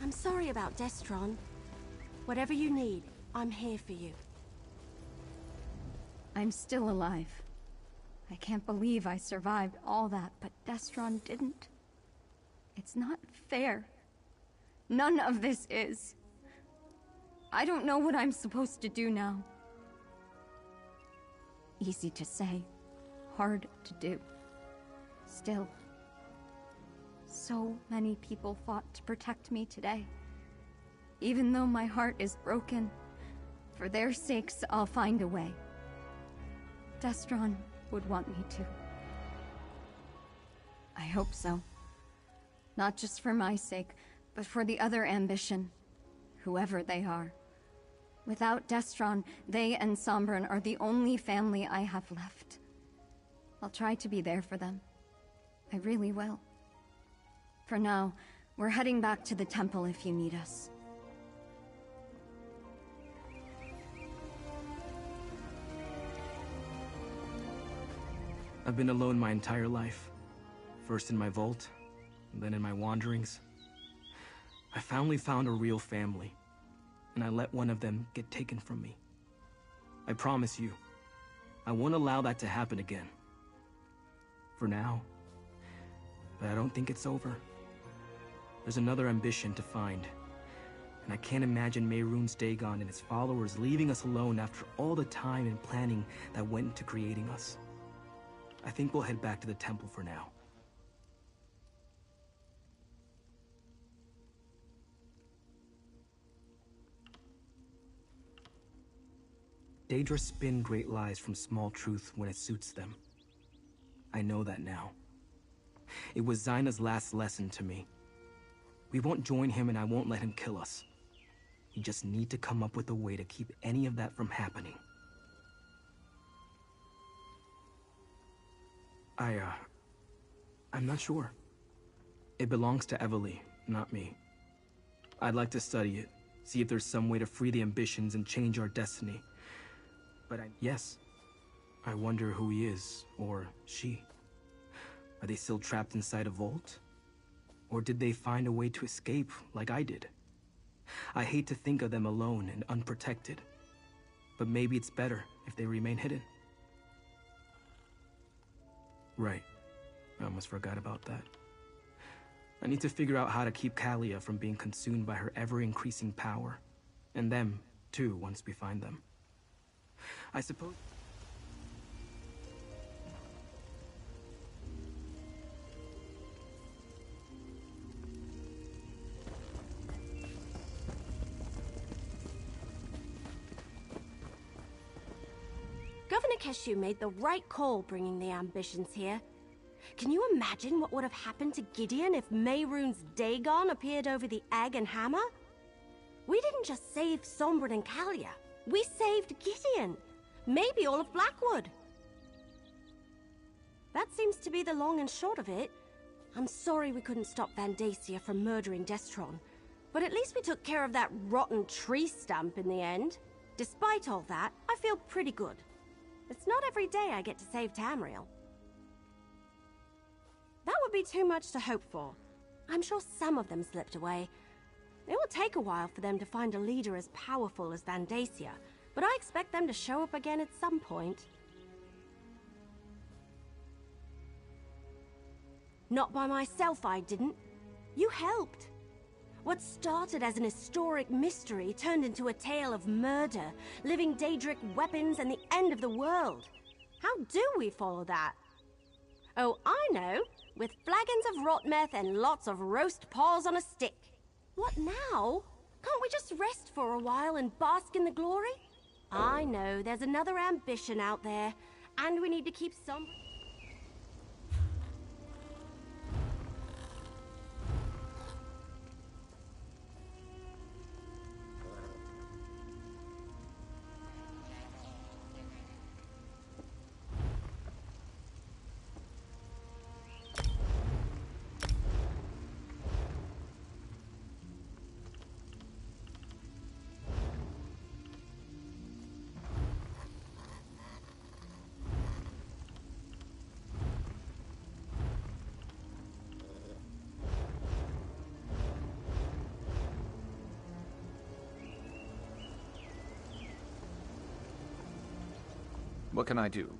Speaker 12: I'm sorry about Destron. Whatever you need, I'm here for you.
Speaker 2: I'm still alive. I can't believe I survived all that, but Destron didn't. It's not fair. None of this is. I don't know what I'm supposed to do now. Easy to say, hard to do. Still, so many people fought to protect me today. Even though my heart is broken, for their sakes, I'll find a way. Destron would want me to. I hope so. Not just for my sake, but for the other ambition, whoever they are. Without Destron, they and Sombron are the only family I have left. I'll try to be there for them. I really will. For now, we're heading back to the temple if you need us.
Speaker 7: I've been alone my entire life. First in my vault, and then in my wanderings. I finally found a real family, and I let one of them get taken from me. I promise you, I won't allow that to happen again. For now. But I don't think it's over. There's another ambition to find. And I can't imagine Mehrunes Dagon and his followers leaving us alone after all the time and planning that went into creating us. I think we'll head back to the temple for now. Daedra spin great lies from small truth when it suits them. I know that now. It was Zaina's last lesson to me. We won't join him and I won't let him kill us. We just need to come up with a way to keep any of that from happening. I'm not sure. It belongs to Evely, not me. I'd like to study it, see if there's some way to free the ambitions and change our destiny. But yes, I wonder who he is, or she. Are they still trapped inside a vault? Or did they find a way to escape, like I did? I hate to think of them alone and unprotected. But maybe it's better if they remain hidden. Right. I almost forgot about that. I need to figure out how to keep Kalia from being consumed by her ever-increasing power. And them, too, once we find them. I suppose...
Speaker 12: Governor Keshu made the right call bringing the ambitions here. Can you imagine what would have happened to Gideon if Mehrunes Dagon appeared over the egg and hammer? We didn't just save Sombron and Kalia. We saved Gideon. Maybe all of Blackwood. That seems to be the long and short of it. I'm sorry we couldn't stop Vandacia from murdering Destron, but at least we took care of that rotten tree stump in the end. Despite all that, I feel pretty good. It's not every day I get to save Tamriel. That would be too much to hope for. I'm sure some of them slipped away. It will take a while for them to find a leader as powerful as Vandacia, but I expect them to show up again at some point. Not by myself, I didn't. You helped. What started as an historic mystery turned into a tale of murder, living Daedric weapons, and the end of the world. How do we follow that? Oh, I know. With flagons of rot meth and lots of roast paws on a stick. What now? Can't we just rest for a while and bask in the glory? I know there's another ambition out there, and we need to keep some...
Speaker 9: What can I do?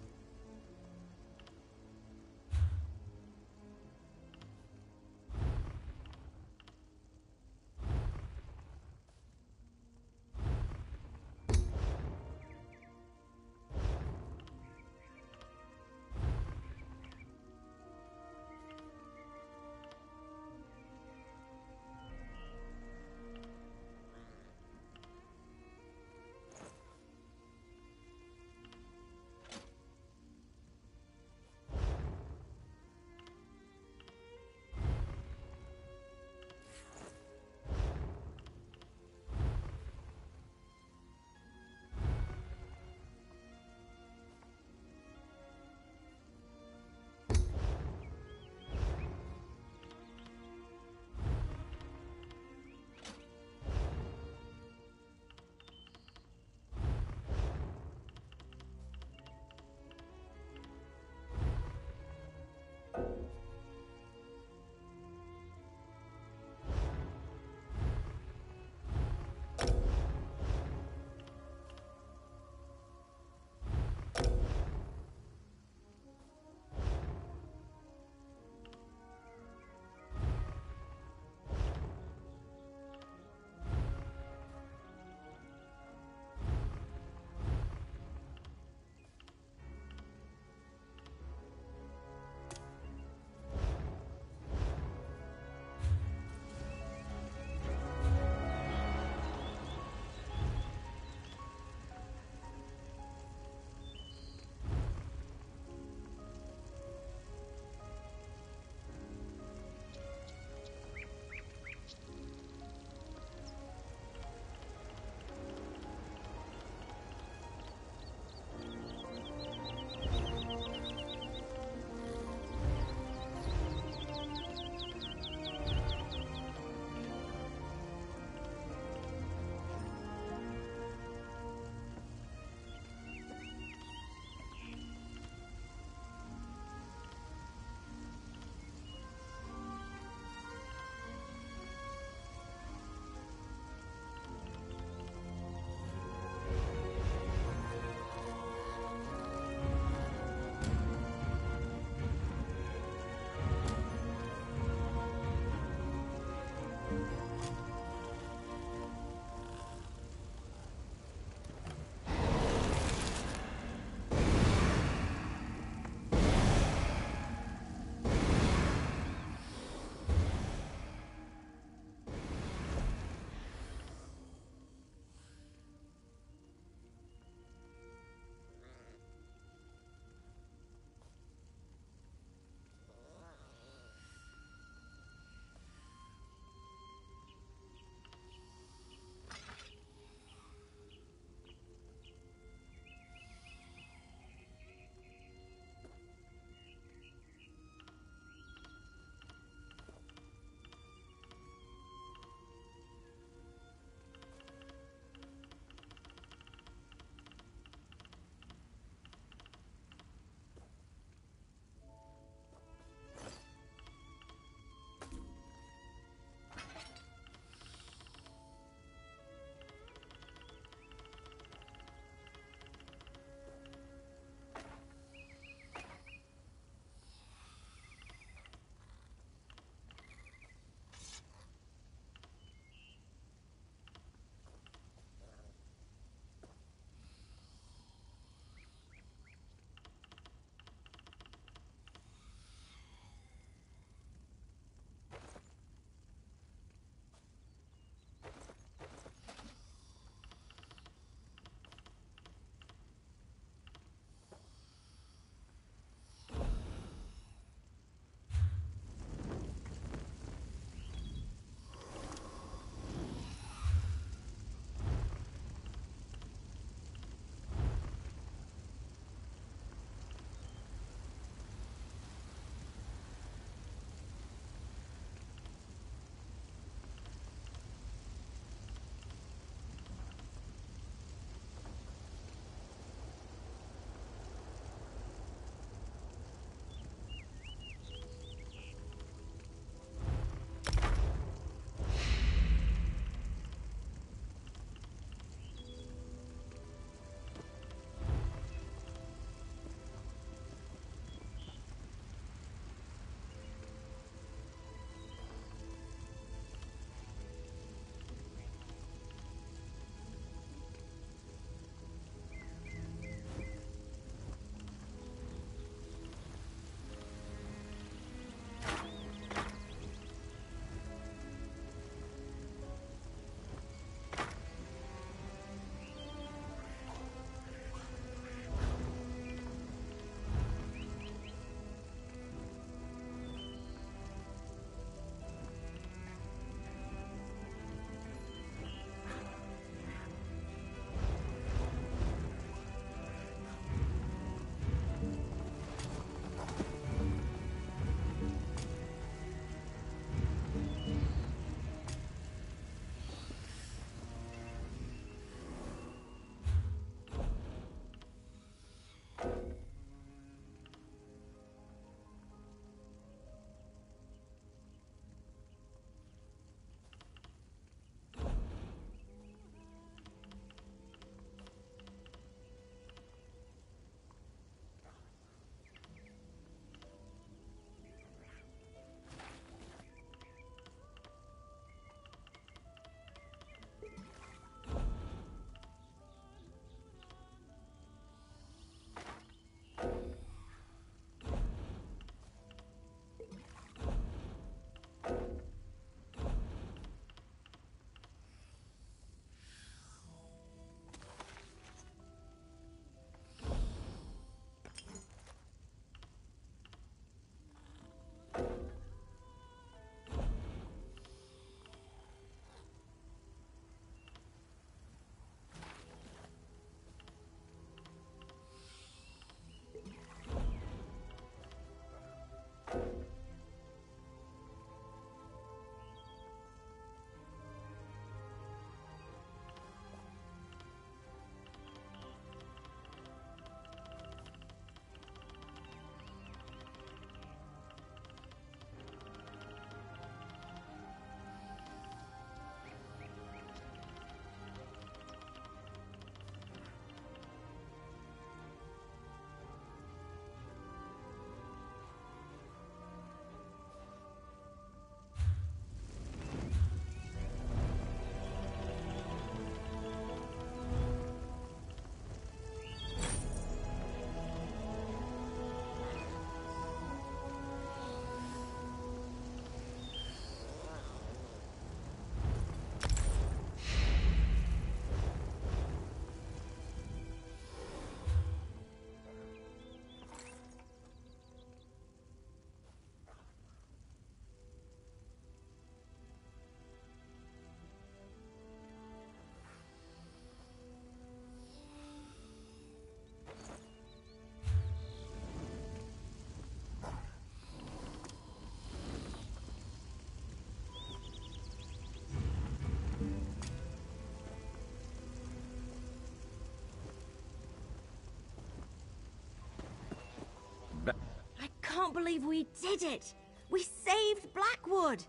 Speaker 12: believe we did it! We saved Blackwood!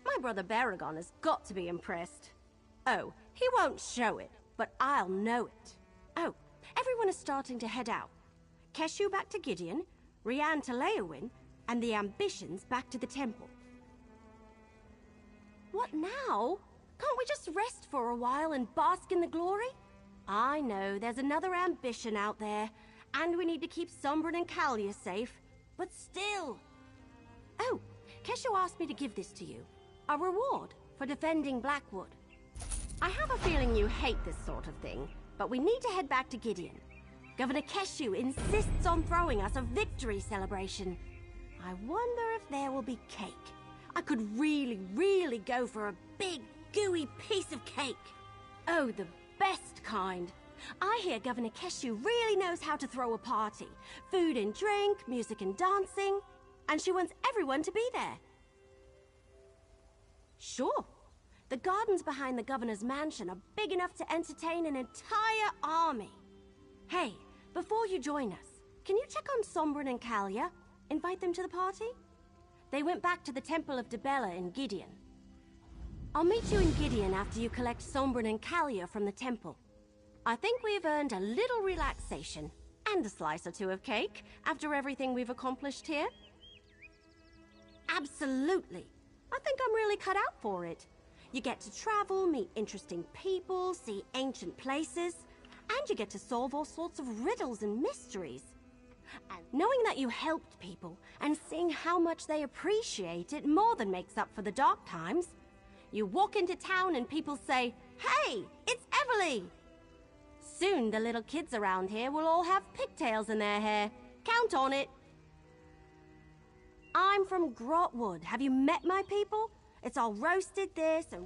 Speaker 12: My brother Baragon has got to be impressed. Oh, he won't show it, but I'll know it. Oh, everyone is starting to head out. Keshu back to Gideon, Rian to Leowin, and the Ambitions back to the temple. What now? Can't we just rest for a while and bask in the glory? I know there's another ambition out there, and we need to keep Sombrin and Kalia safe, but still. Oh, Keshu asked me to give this to you. A reward for defending Blackwood. I have a feeling you hate this sort of thing, but we need to head back to Gideon. Governor Keshu insists on throwing us a victory celebration. I wonder if there will be cake. I could really go for a big, gooey piece of cake. Oh, the best kind. I hear Governor Keshu really knows how to throw a party. Food and drink, music and dancing. And she wants everyone to be there. Sure. The gardens behind the governor's mansion are big enough to entertain an entire army. Hey, before you join us, can you check on Sombrin and Kalia? Invite them to the party? They went back to the Temple of Dibella in Gideon. I'll meet you in Gideon after you collect Sombrin and Kalia from the temple. I think we've earned a little relaxation, and a slice or two of cake, after everything we've accomplished here. Absolutely. I think I'm really cut out for it. You get to travel, meet interesting people, see ancient places, and you get to solve all sorts of riddles and mysteries. And knowing that you helped people, and seeing how much they appreciate it more than makes up for the dark times. You walk into town and people say, "Hey, it's Everly!" Soon the little kids around here will all have pigtails in their hair. Count on it. I'm from Grotwood. Have you met my people? It's all roasted this and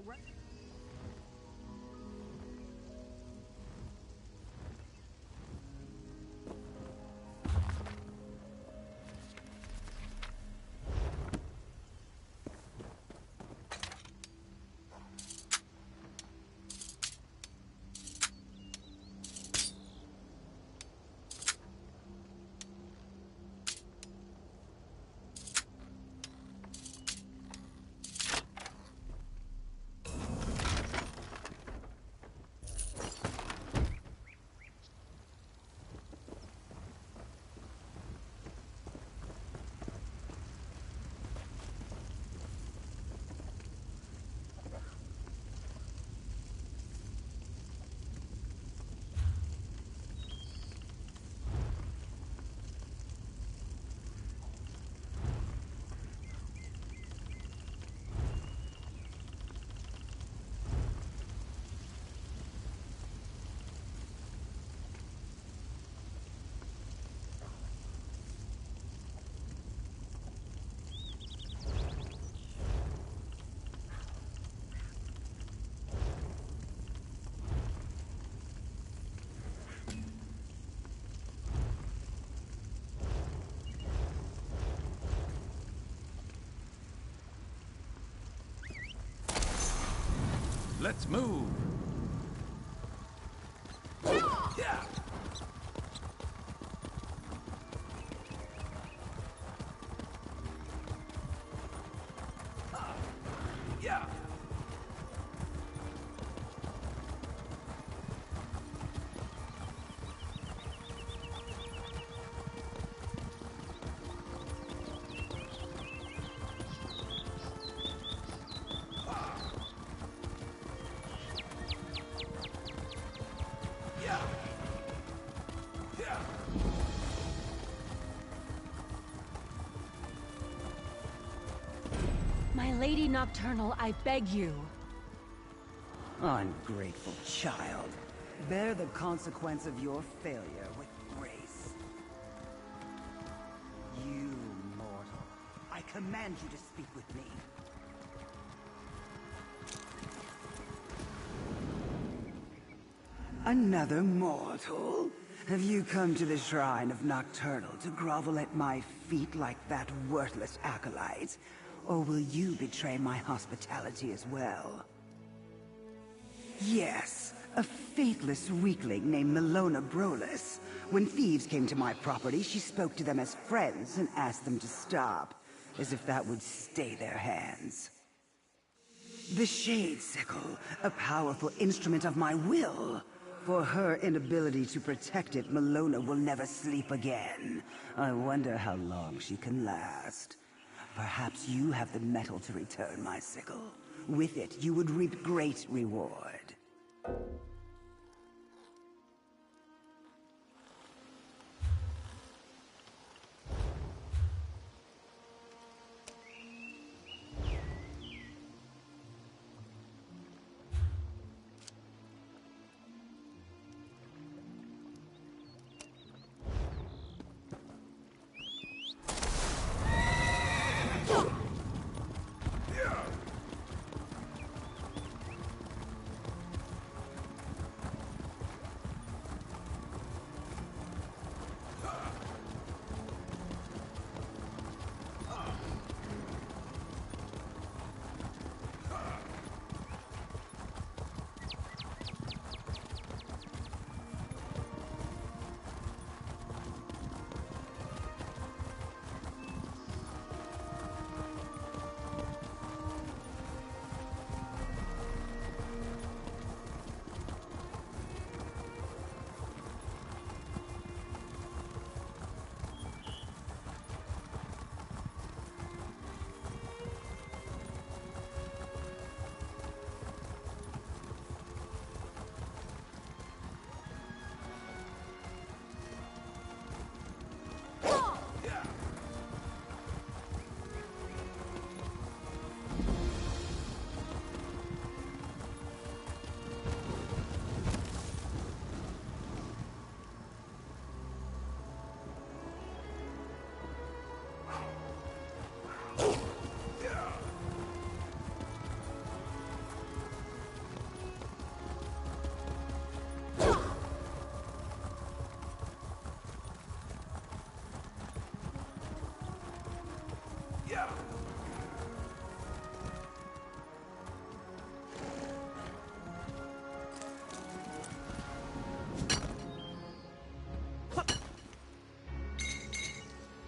Speaker 9: Let's move! Yeah. Yeah.
Speaker 16: My Lady Nocturnal, I beg you.
Speaker 17: Ungrateful child. Bear the consequence of your failure with grace. You mortal, I command you to speak with me. Another mortal? Have you come to the shrine of Nocturnal to grovel at my feet like that worthless acolyte? Or will you betray my hospitality as well? Yes, a faithless weakling named Milona Brolus When thieves came to my property, she spoke to them as friends and asked them to stop, as if that would stay their hands. The Shade Sickle, a powerful instrument of my will. For her inability to protect it, Malona will never sleep again. I wonder how long she can last. Perhaps you have the metal to return my sickle. With it, you would reap great reward.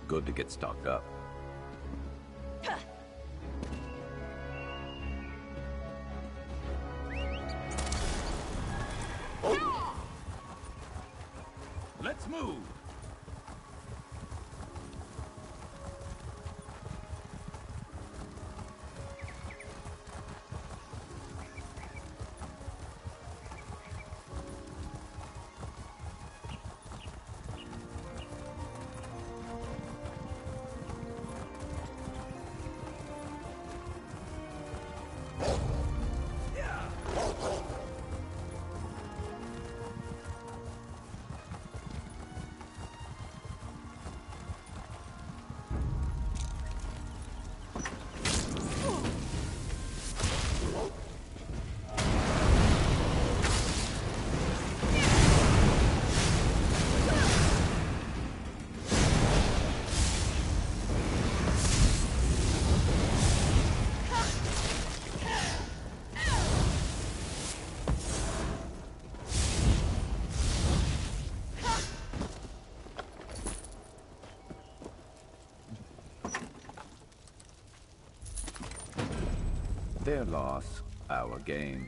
Speaker 9: Good to get stocked up. Let's move! Their loss, our gain.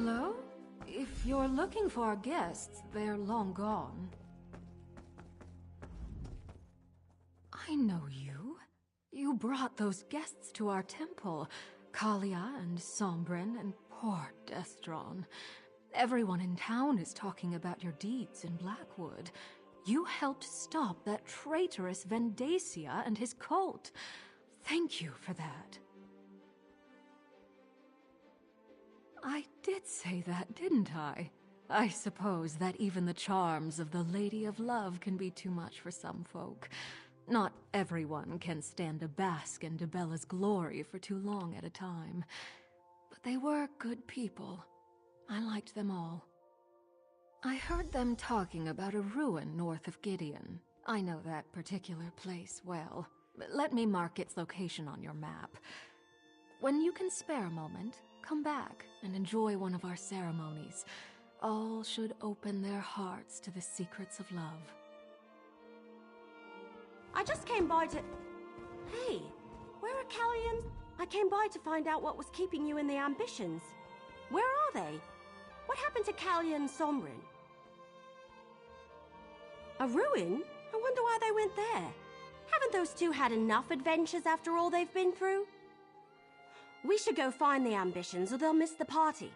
Speaker 16: Hello? If you're looking for our guests, they're long gone. I know you. You brought those guests to our temple. Kalia and Sombrin and poor Destron. Everyone in town is talking about your deeds in Blackwood. You helped stop that traitorous Vendacia and his cult. Thank you for that. I did say that, didn't I? I suppose that even the charms of the Lady of Love can be too much for some folk. Not everyone can stand to bask in Debella's glory for too long at a time. But they were good people. I liked them all. I heard them talking about a ruin north of Gideon. I know that particular place well. Let me mark its location on your map. When you can spare a moment, come back and enjoy one of our ceremonies. All should open their hearts to the secrets of love.
Speaker 12: I just came by to... Hey, where are Callie and... I came by to find out what was keeping you in the ambitions. Where are they? What happened to Callie and Sombrin? A ruin? I wonder why they went there. Haven't those two had enough adventures after all they've been through? We should go find the ambitions or they'll miss the party.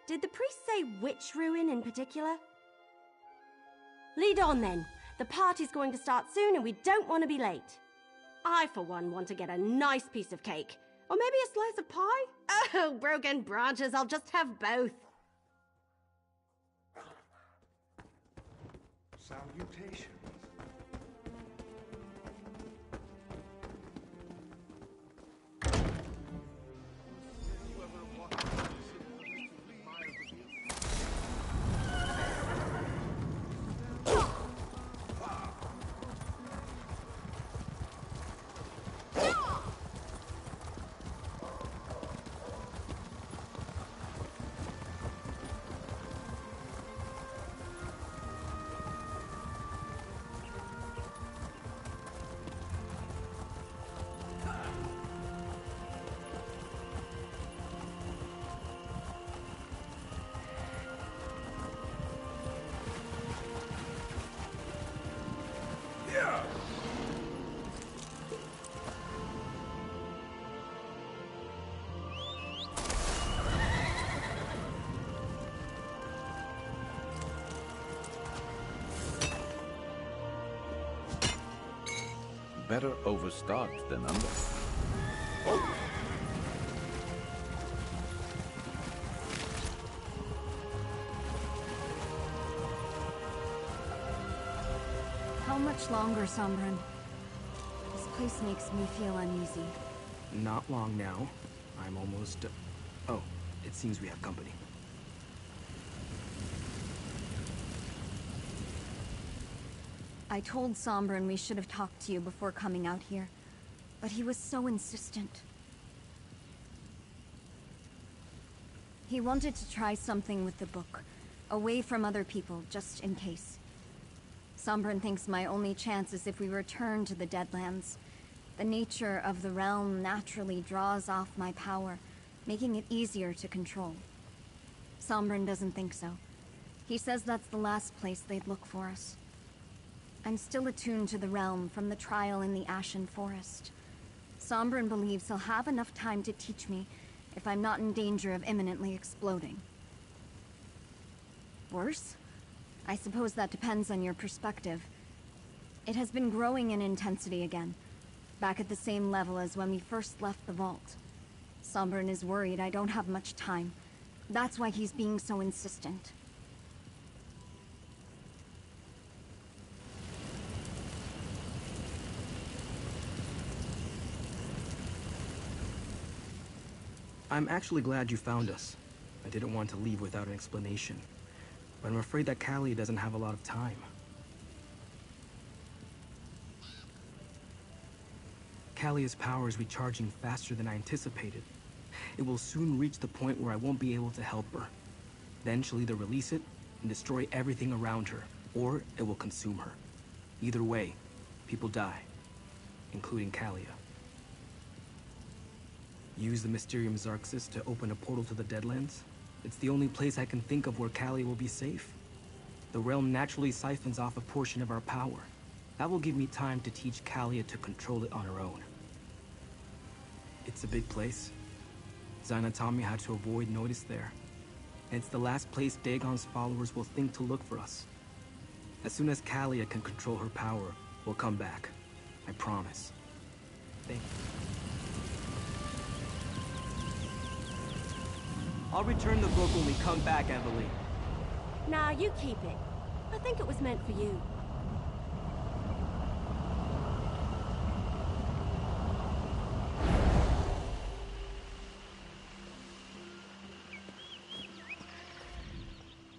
Speaker 12: Did the priest say which ruin in particular? Lead on then. The party's going to start soon and we don't want to be late. I, for one, want to get a nice piece of cake. Or maybe a slice of pie? Oh, broken branches, I'll just have both.
Speaker 6: Salutations.
Speaker 9: Better overstocked than under.
Speaker 6: Oh.
Speaker 2: How much longer, Sombrin? This place makes me feel uneasy.
Speaker 7: Not long now. I'm almost... Oh, it seems we have company.
Speaker 2: I told Sombrin we should have talked to you before coming out here, but he was so insistent. He wanted to try something with the book, away from other people, just in case. Sombrin thinks my only chance is if we return to the Deadlands. The nature of the realm naturally draws off my power, making it easier to control. Sombrin doesn't think so. He says that's the last place they'd look for us. I'm still attuned to the realm from the trial in the Ashen Forest. Sombrin believes he'll have enough time to teach me if I'm not in danger of imminently exploding. Worse? I suppose that depends on your perspective. It has been growing in intensity again, back at the same level as when we first left the vault. Sombrin is worried I don't have much time. That's why he's being so insistent.
Speaker 7: I'm actually glad you found us. I didn't want to leave without an explanation. But I'm afraid that Callie doesn't have a lot of time. Callie's power is recharging faster than I anticipated. It will soon reach the point where I won't be able to help her. Then she'll either release it and destroy everything around her, or it will consume her. Either way, people die, including Callie. Use the Mysterium Xarxis to open a portal to the Deadlands? It's the only place I can think of where Callia will be safe. The realm naturally siphons off a portion of our power. That will give me time to teach Callia to control it on her own. It's a big place. Zina taught me how to avoid notice there. And it's the last place Dagon's followers will think to look for us. As soon as Callia can control her power, we'll come back. I promise. Thank you. I'll return the book when we come back, Evelyn.
Speaker 12: Nah, you keep it. I think it was meant for you.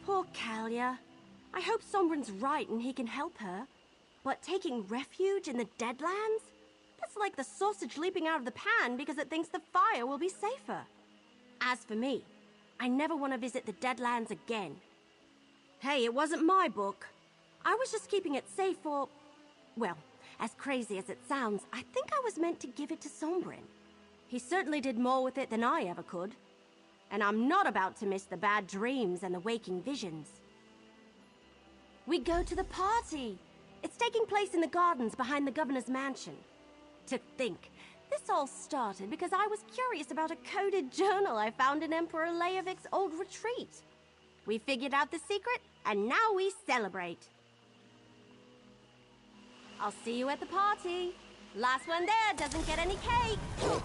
Speaker 12: Poor Callia. I hope Sombrin's right and he can help her. But taking refuge in the Deadlands? That's like the sausage leaping out of the pan because it thinks the fire will be safer. As for me, I never want to visit the Deadlands again. Hey, it wasn't my book. I was just keeping it safe for... Well, as crazy as it sounds, I think I was meant to give it to Sombrin. He certainly did more with it than I ever could. And I'm not about to miss the bad dreams and the waking visions. We go to the party. It's taking place in the gardens behind the governor's mansion. To think, this all started because I was curious about a coded journal I found in Emperor Leovik's old retreat. We figured out the secret, and now we celebrate. I'll see you at the party. Last one there doesn't get any cake.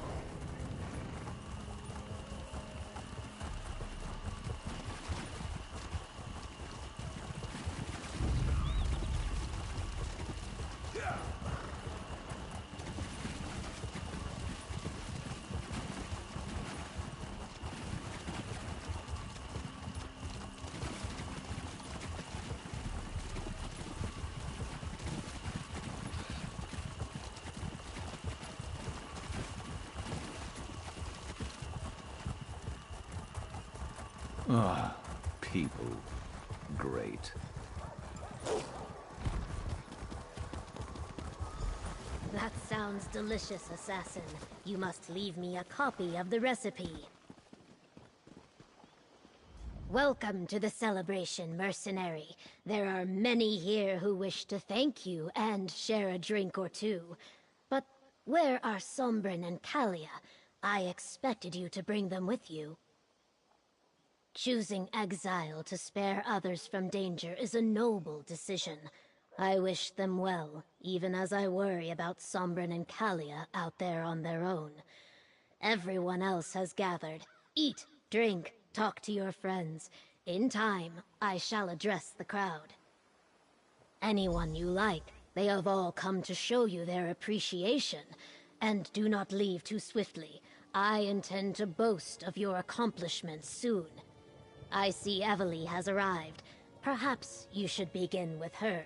Speaker 9: Ah, people. Great.
Speaker 10: That sounds delicious, Assassin. You must leave me a copy of the recipe. Welcome to the celebration, mercenary. There are many here who wish to thank you and share a drink or two. But where are Sombrin and Callia? I expected you to bring them with you. Choosing exile to spare others from danger is a noble decision. I wish them well, even as I worry about Sombrin and Callia out there on their own. Everyone else has gathered. Eat, drink, talk to your friends. In time, I shall address the crowd. Anyone you like, they have all come to show you their appreciation. And do not leave too swiftly. I intend to boast of your accomplishments soon. I see Evely has arrived. Perhaps you should begin with her.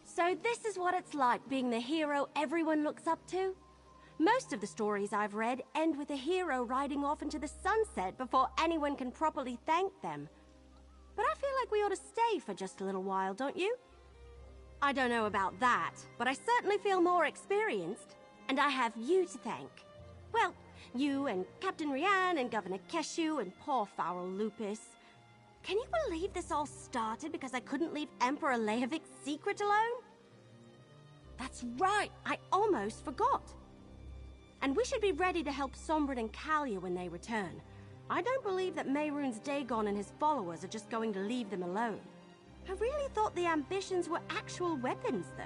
Speaker 12: So this is what it's like being the hero everyone looks up to? Most of the stories I've read end with a hero riding off into the sunset before anyone can properly thank them. But I feel like we ought to stay for just a little while, don't you? I don't know about that, but I certainly feel more experienced. And I have you to thank. Well, you and Captain Rian and Governor Keshu and poor Foul Lupus. Can you believe this all started because I couldn't leave Emperor Leovik's secret alone? That's right, I almost forgot. And we should be ready to help Sombrin and Callia when they return. I don't believe that Mehrunes Dagon and his followers are just going to leave them alone. I really thought the ambitions were actual weapons, though.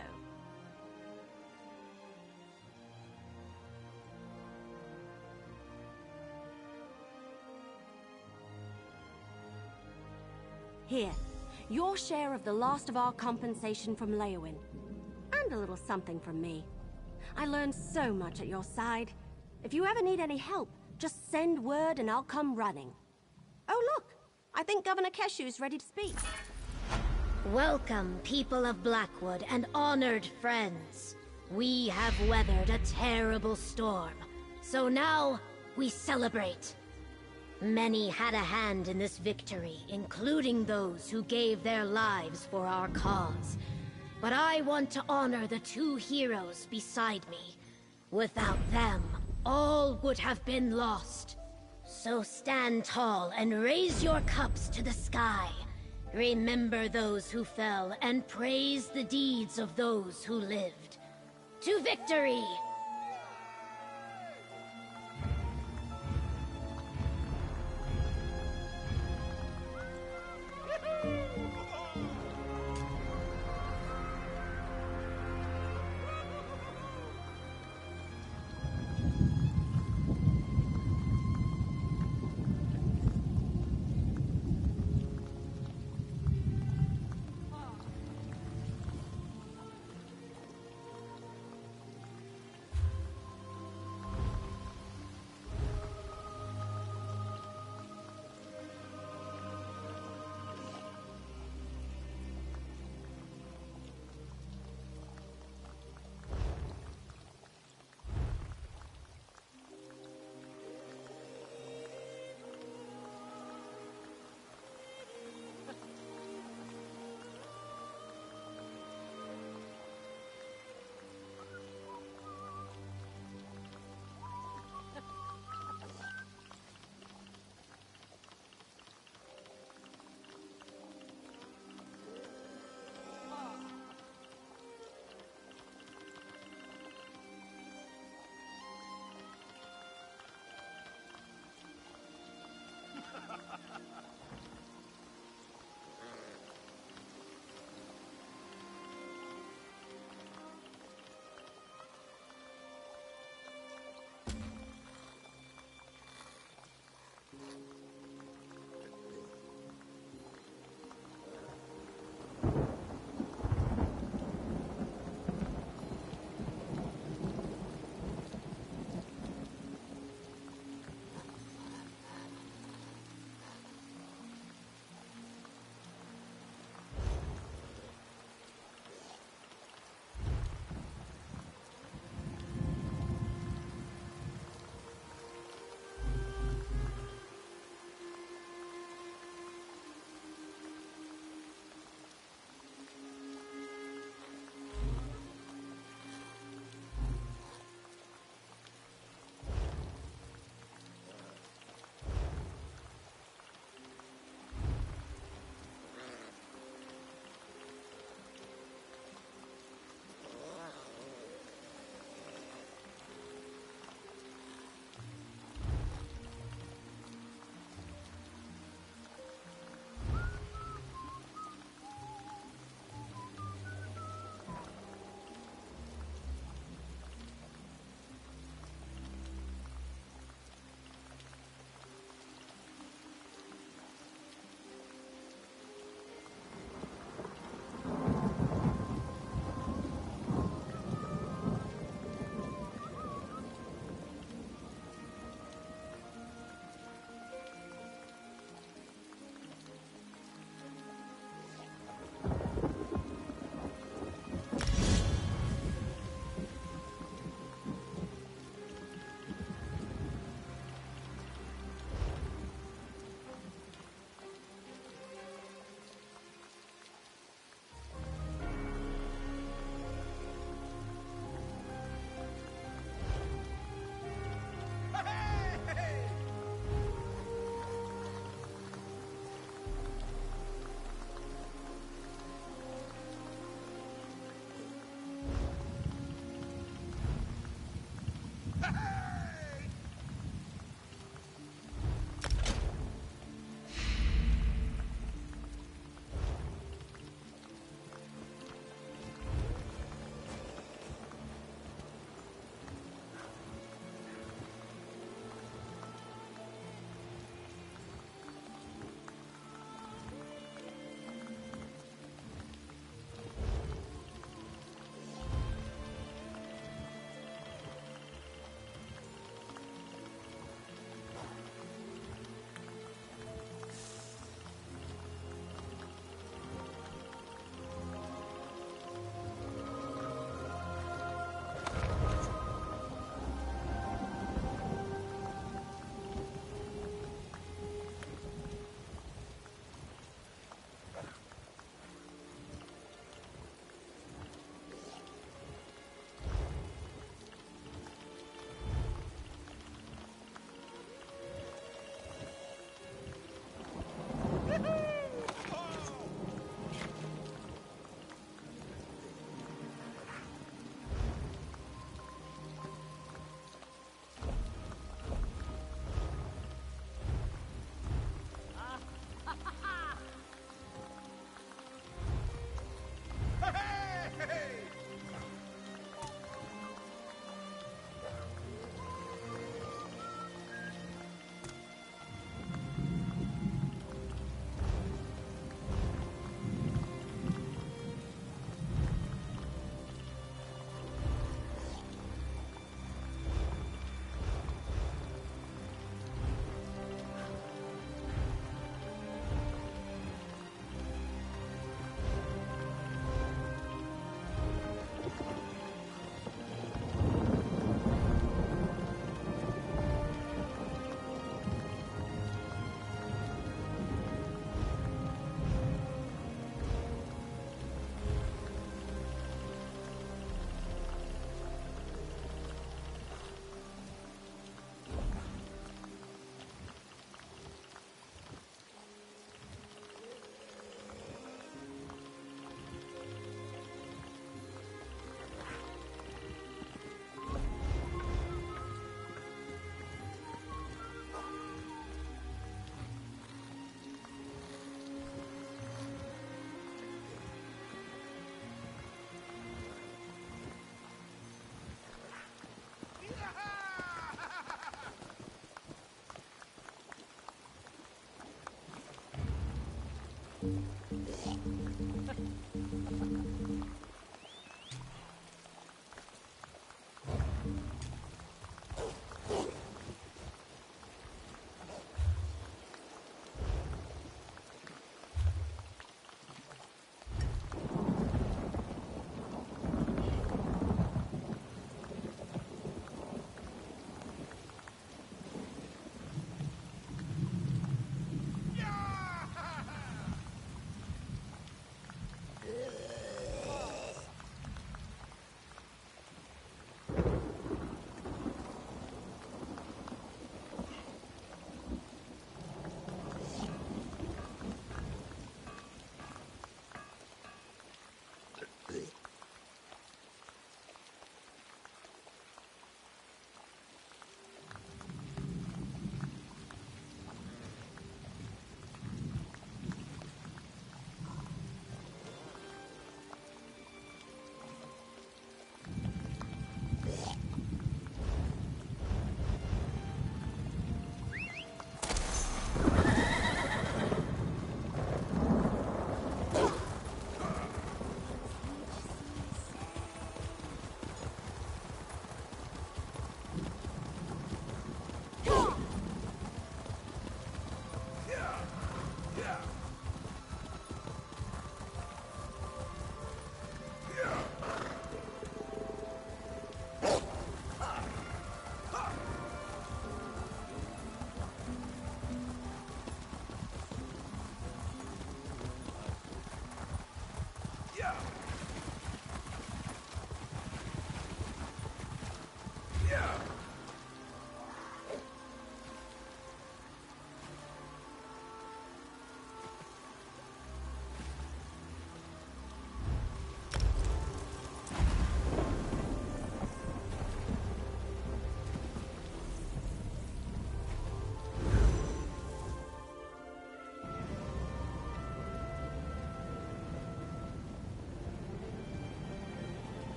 Speaker 12: Here, your share of the last of our compensation from Leowin. And a little something from me. I learned so much at your side. If you ever need any help, just send word and I'll come running. Oh look, I think Governor Keshu's ready to speak.
Speaker 10: Welcome, people of Blackwood and honored friends. We have weathered a terrible storm, so now we celebrate. Many had a hand in this victory, including those who gave their lives for our cause. But I want to honor the two heroes beside me. Without them, all would have been lost. So stand tall and raise your cups to the sky. Remember those who fell and praise the deeds of those who lived. To victory!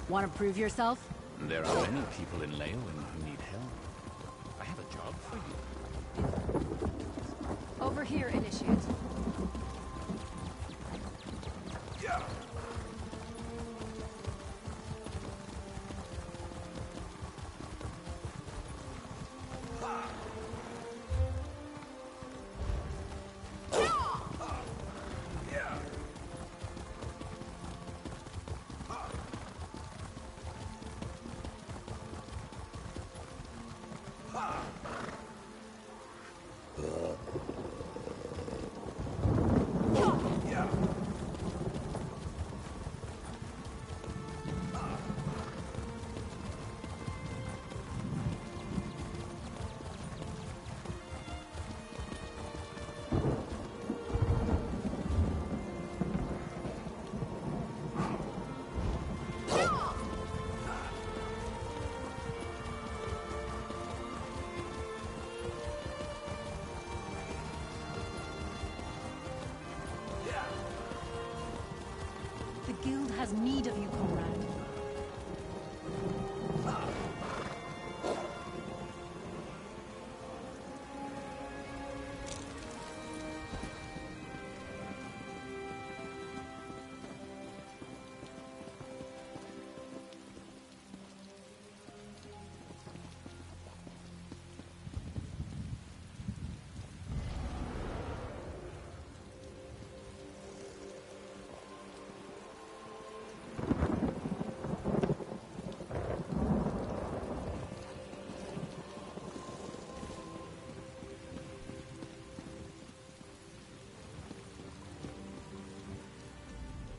Speaker 18: Want to prove yourself?
Speaker 11: There are many people in Leowen who need help. I have a job for you.
Speaker 18: Over here, Initiate. The guild has need of you, comrade.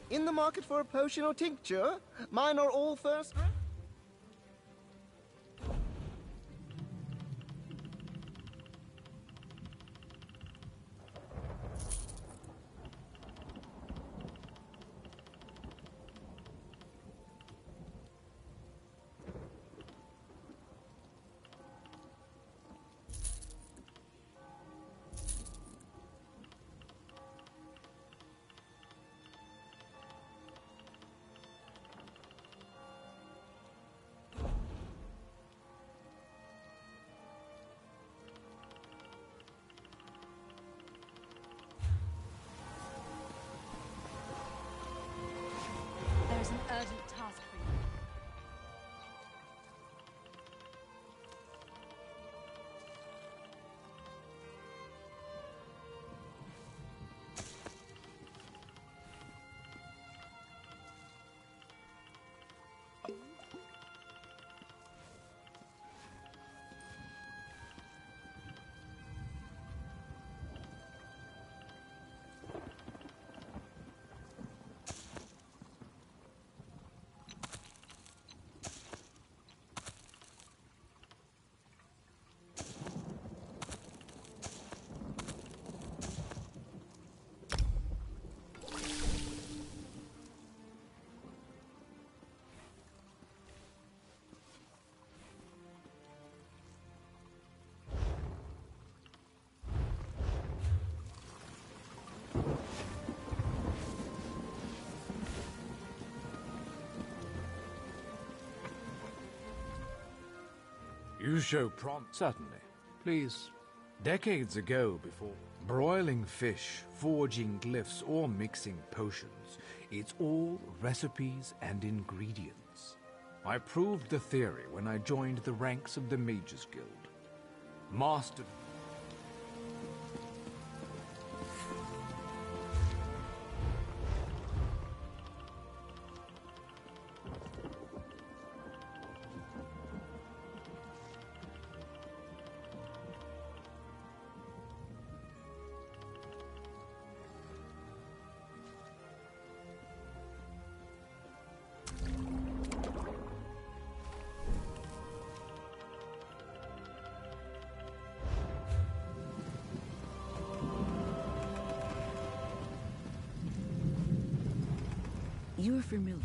Speaker 19: In the market for a potion or tincture? Mine are all first rate.
Speaker 18: urgent task for you.
Speaker 20: You show prompt. Certainly. Please. Decades ago, before broiling fish, forging glyphs, or mixing potions, it's all recipes and ingredients. I proved the theory when I joined the ranks of the Mages Guild. Mastered.
Speaker 21: You're familiar.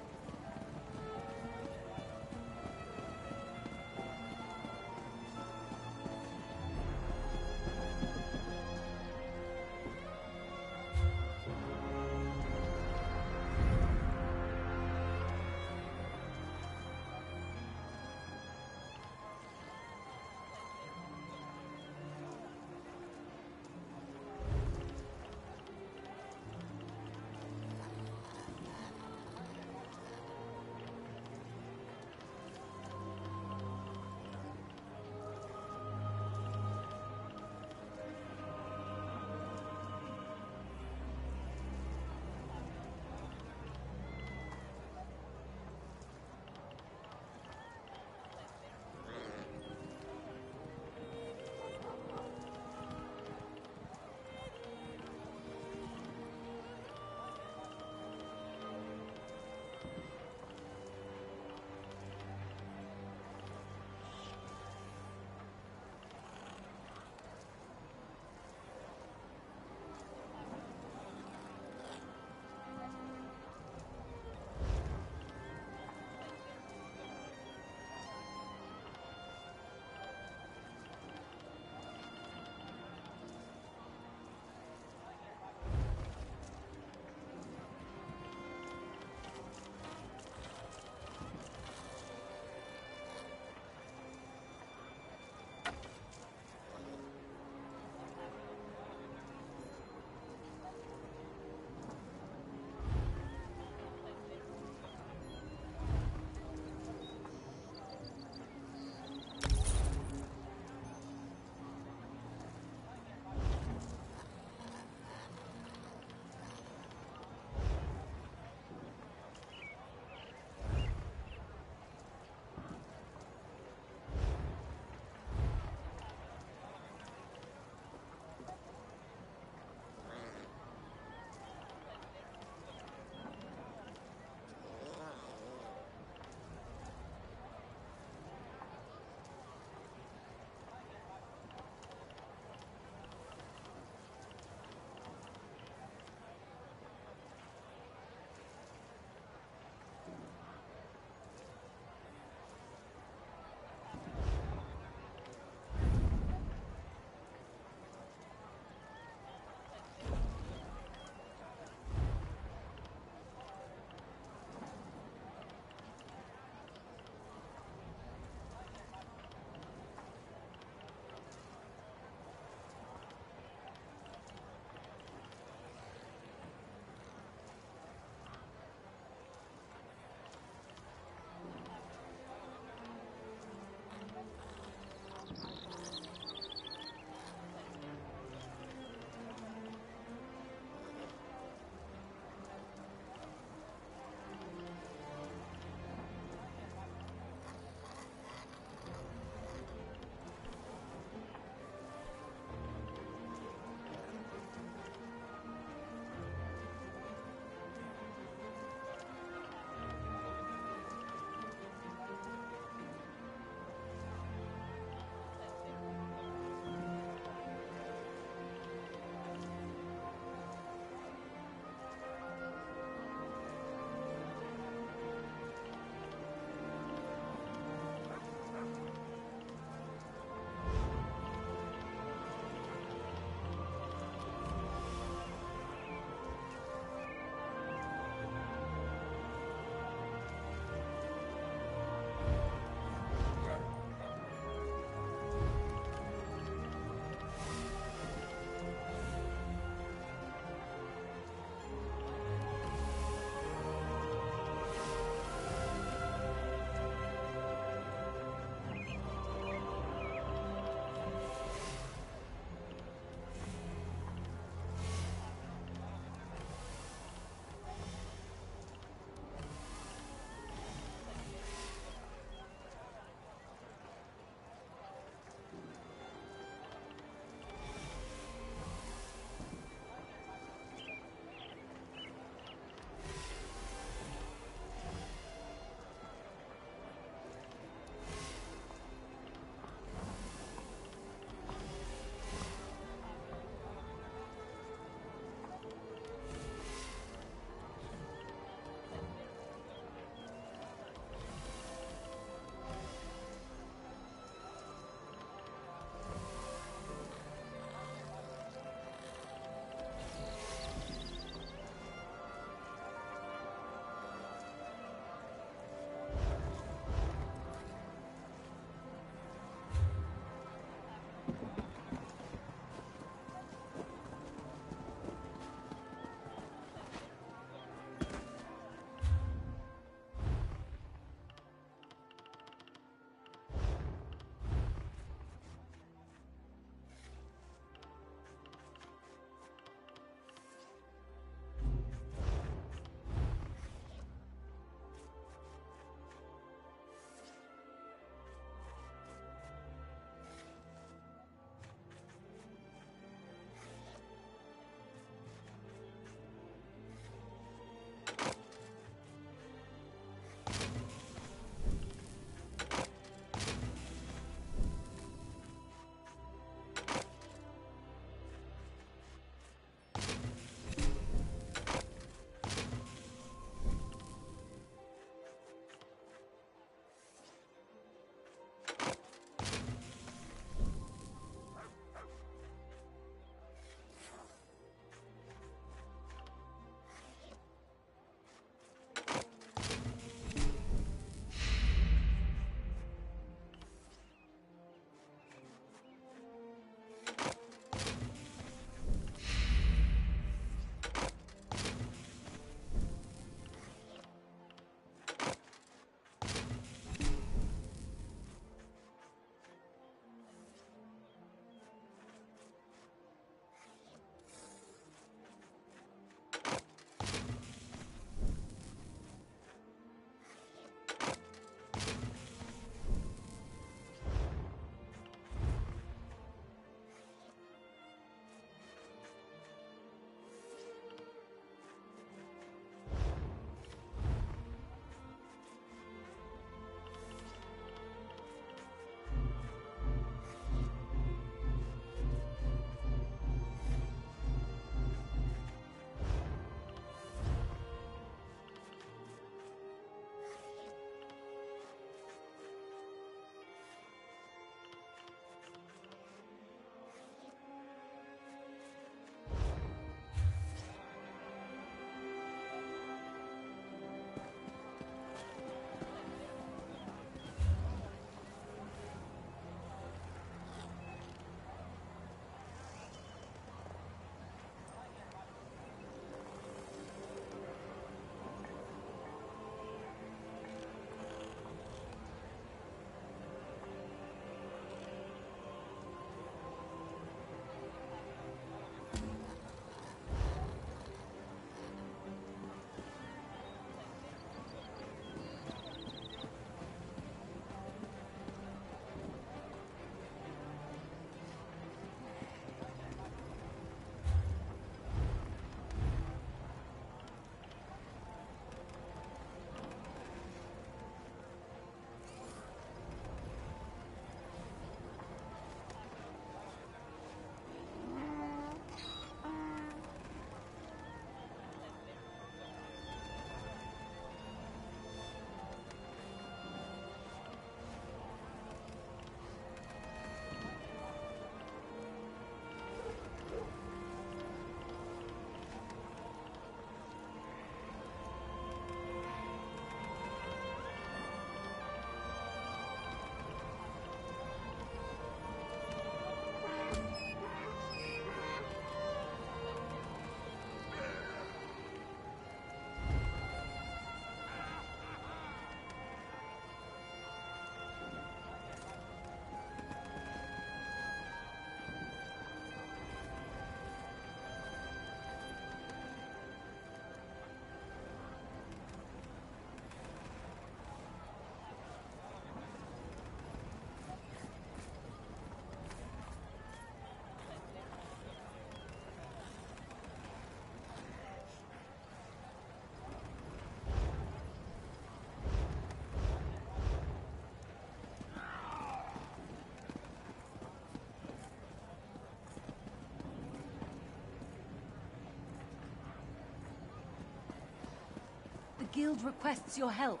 Speaker 18: guild requests your help.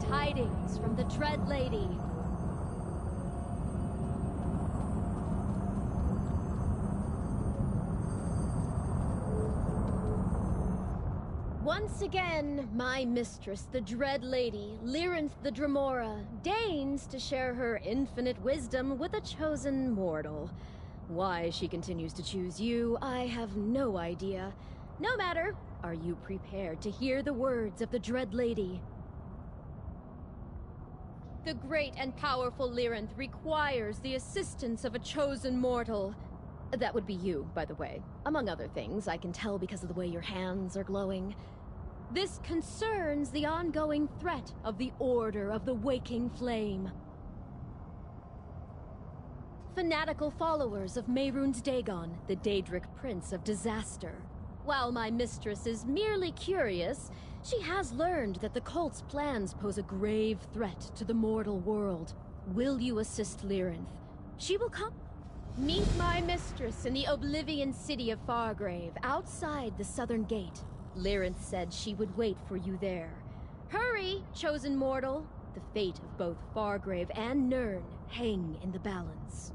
Speaker 4: Tidings from the Dread Lady. Once again, my mistress, the Dread Lady, Lyrinth the Dremora, deigns to share her infinite wisdom with a chosen mortal. Why she continues to choose you, I have no idea. No matter, are you prepared to hear the words of the Dread Lady? The great and powerful Lyrinth requires the assistance of a chosen mortal. That would be you, by the way. Among other things, I can tell because of the way your hands are glowing. This concerns the ongoing threat of the Order of the Waking Flame. Fanatical followers of Mehrunes Dagon, the Daedric Prince of Disaster. While my mistress is merely curious, she has learned that the cult's plans pose a grave threat to the mortal world. Will you assist Lyrinth? She will come. Meet my mistress in the Oblivion city of Fargrave, outside the southern gate. Lyrinth said she would wait for you there. Hurry, chosen mortal. The fate of both Fargrave and Nirn hang in the balance.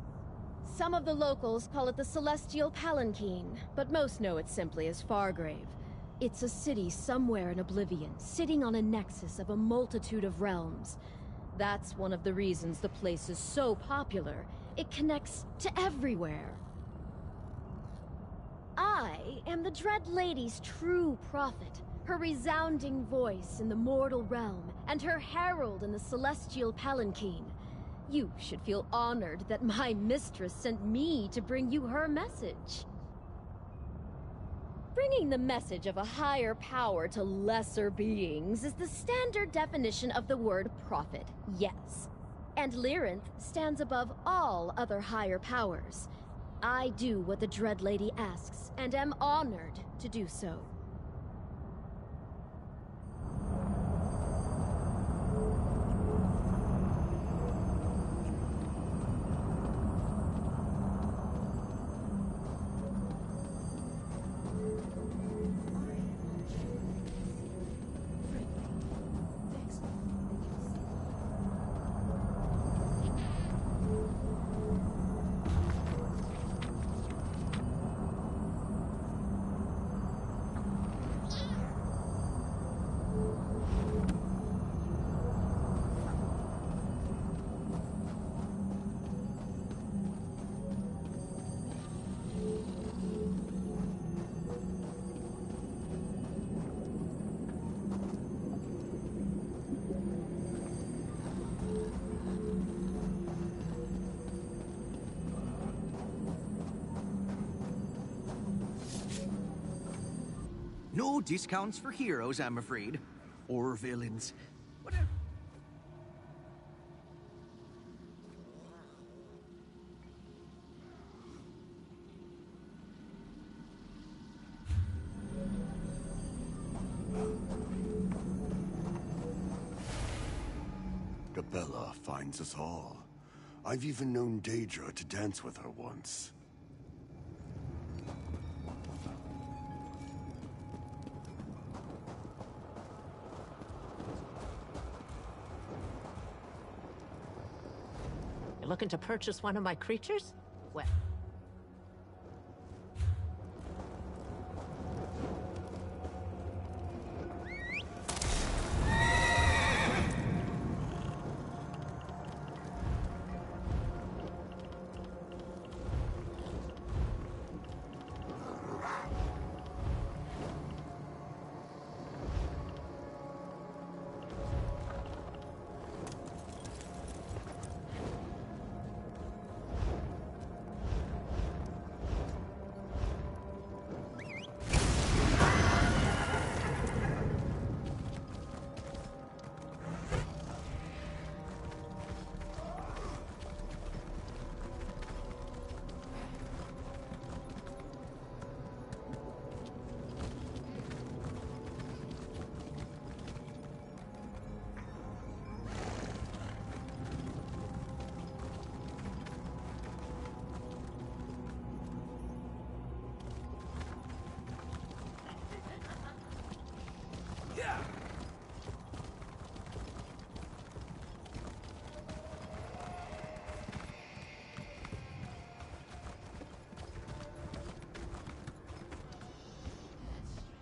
Speaker 4: Some of the locals call it the Celestial Palanquin, but most know it simply as Fargrave. It's a city somewhere in Oblivion, sitting on a nexus of a multitude of realms. That's one of the reasons the place is so popular. It connects to everywhere. I am the Dread Lady's true prophet, her resounding voice in the mortal realm, and her herald in the Celestial Palanquin. You should feel honored that my mistress sent me to bring you her message. Bringing the message of a higher power to lesser beings is the standard definition of the word prophet, yes. And Lyrinth stands above all other higher powers. I do what the Dread Lady asks, and am honored to do so.
Speaker 22: No discounts for heroes, I'm afraid. Or villains. Whatever.
Speaker 3: Gabella finds us all. I've even known Daedra to dance with her once.
Speaker 8: You're looking to purchase one of my creatures? Well...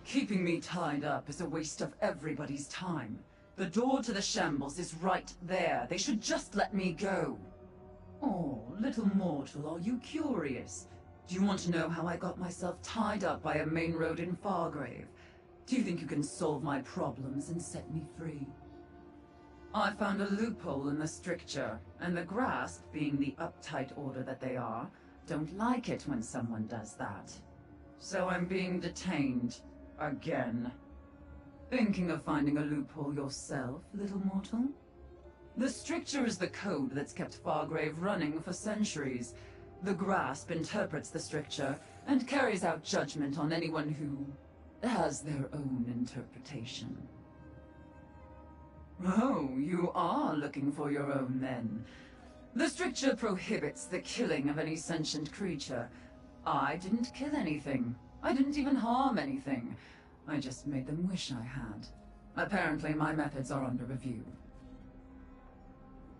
Speaker 23: Keeping me tied up is a waste of everybody's time. The door to the shambles is right there. They should just let me go. Oh, little mortal, are you curious? Do you want to know how I got myself tied up by a main road in Fargrave? Do you think you can solve my problems and set me free? I found a loophole in the stricture, and the Grasp, being the uptight order that they are, don't like it when someone does that. So I'm being detained. Again. Thinking of finding a loophole yourself, little mortal? The stricture is the code that's kept Fargrave running for centuries. The Grasp interprets the stricture and carries out judgment on anyone who has their own interpretation. Oh, you are looking for your own then. The stricture prohibits the killing of any sentient creature. I didn't kill anything. I didn't even harm anything. I just made them wish I had. Apparently my methods are under review.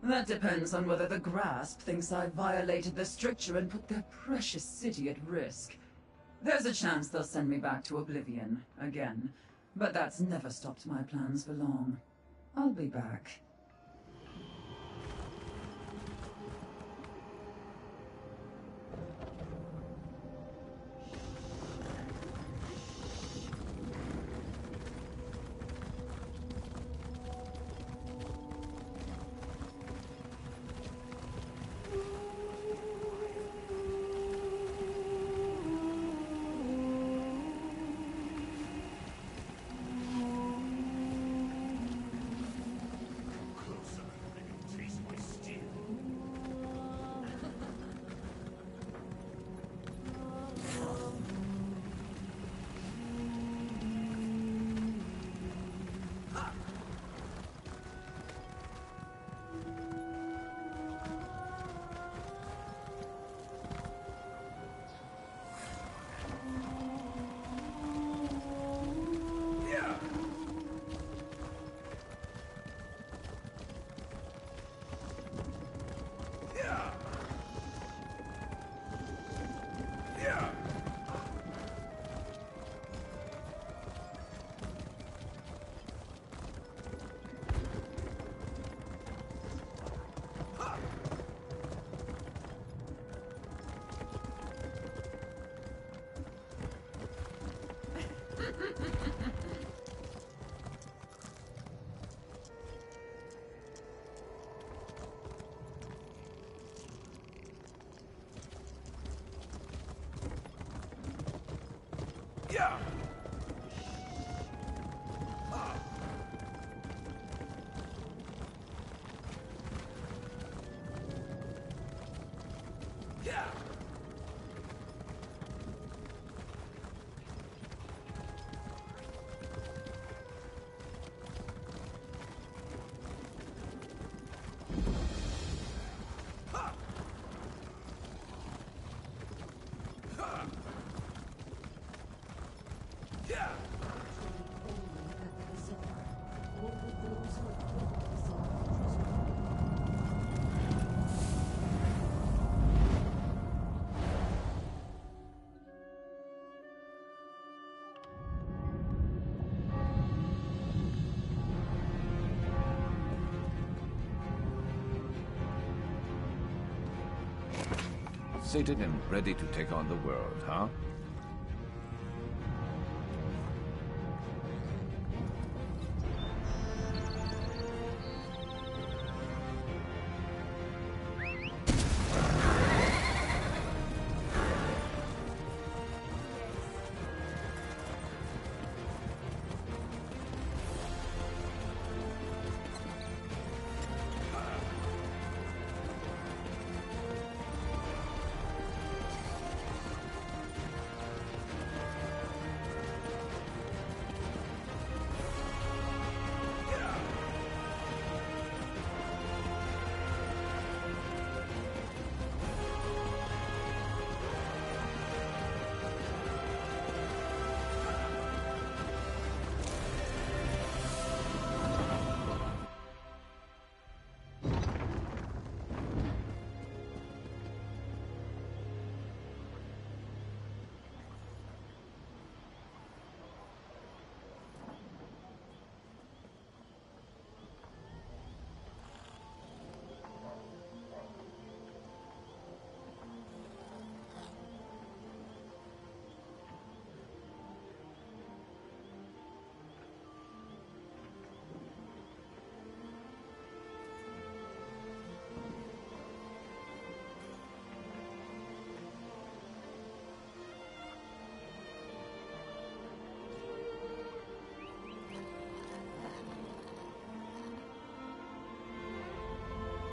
Speaker 23: That depends on whether the Grasp thinks I violated the stricture and put their precious city at risk. There's a chance they'll send me back to Oblivion, again. But that's never stopped my plans for long. I'll be back.
Speaker 14: Yeah! Yeah!
Speaker 9: Sated and ready to take on the world, huh?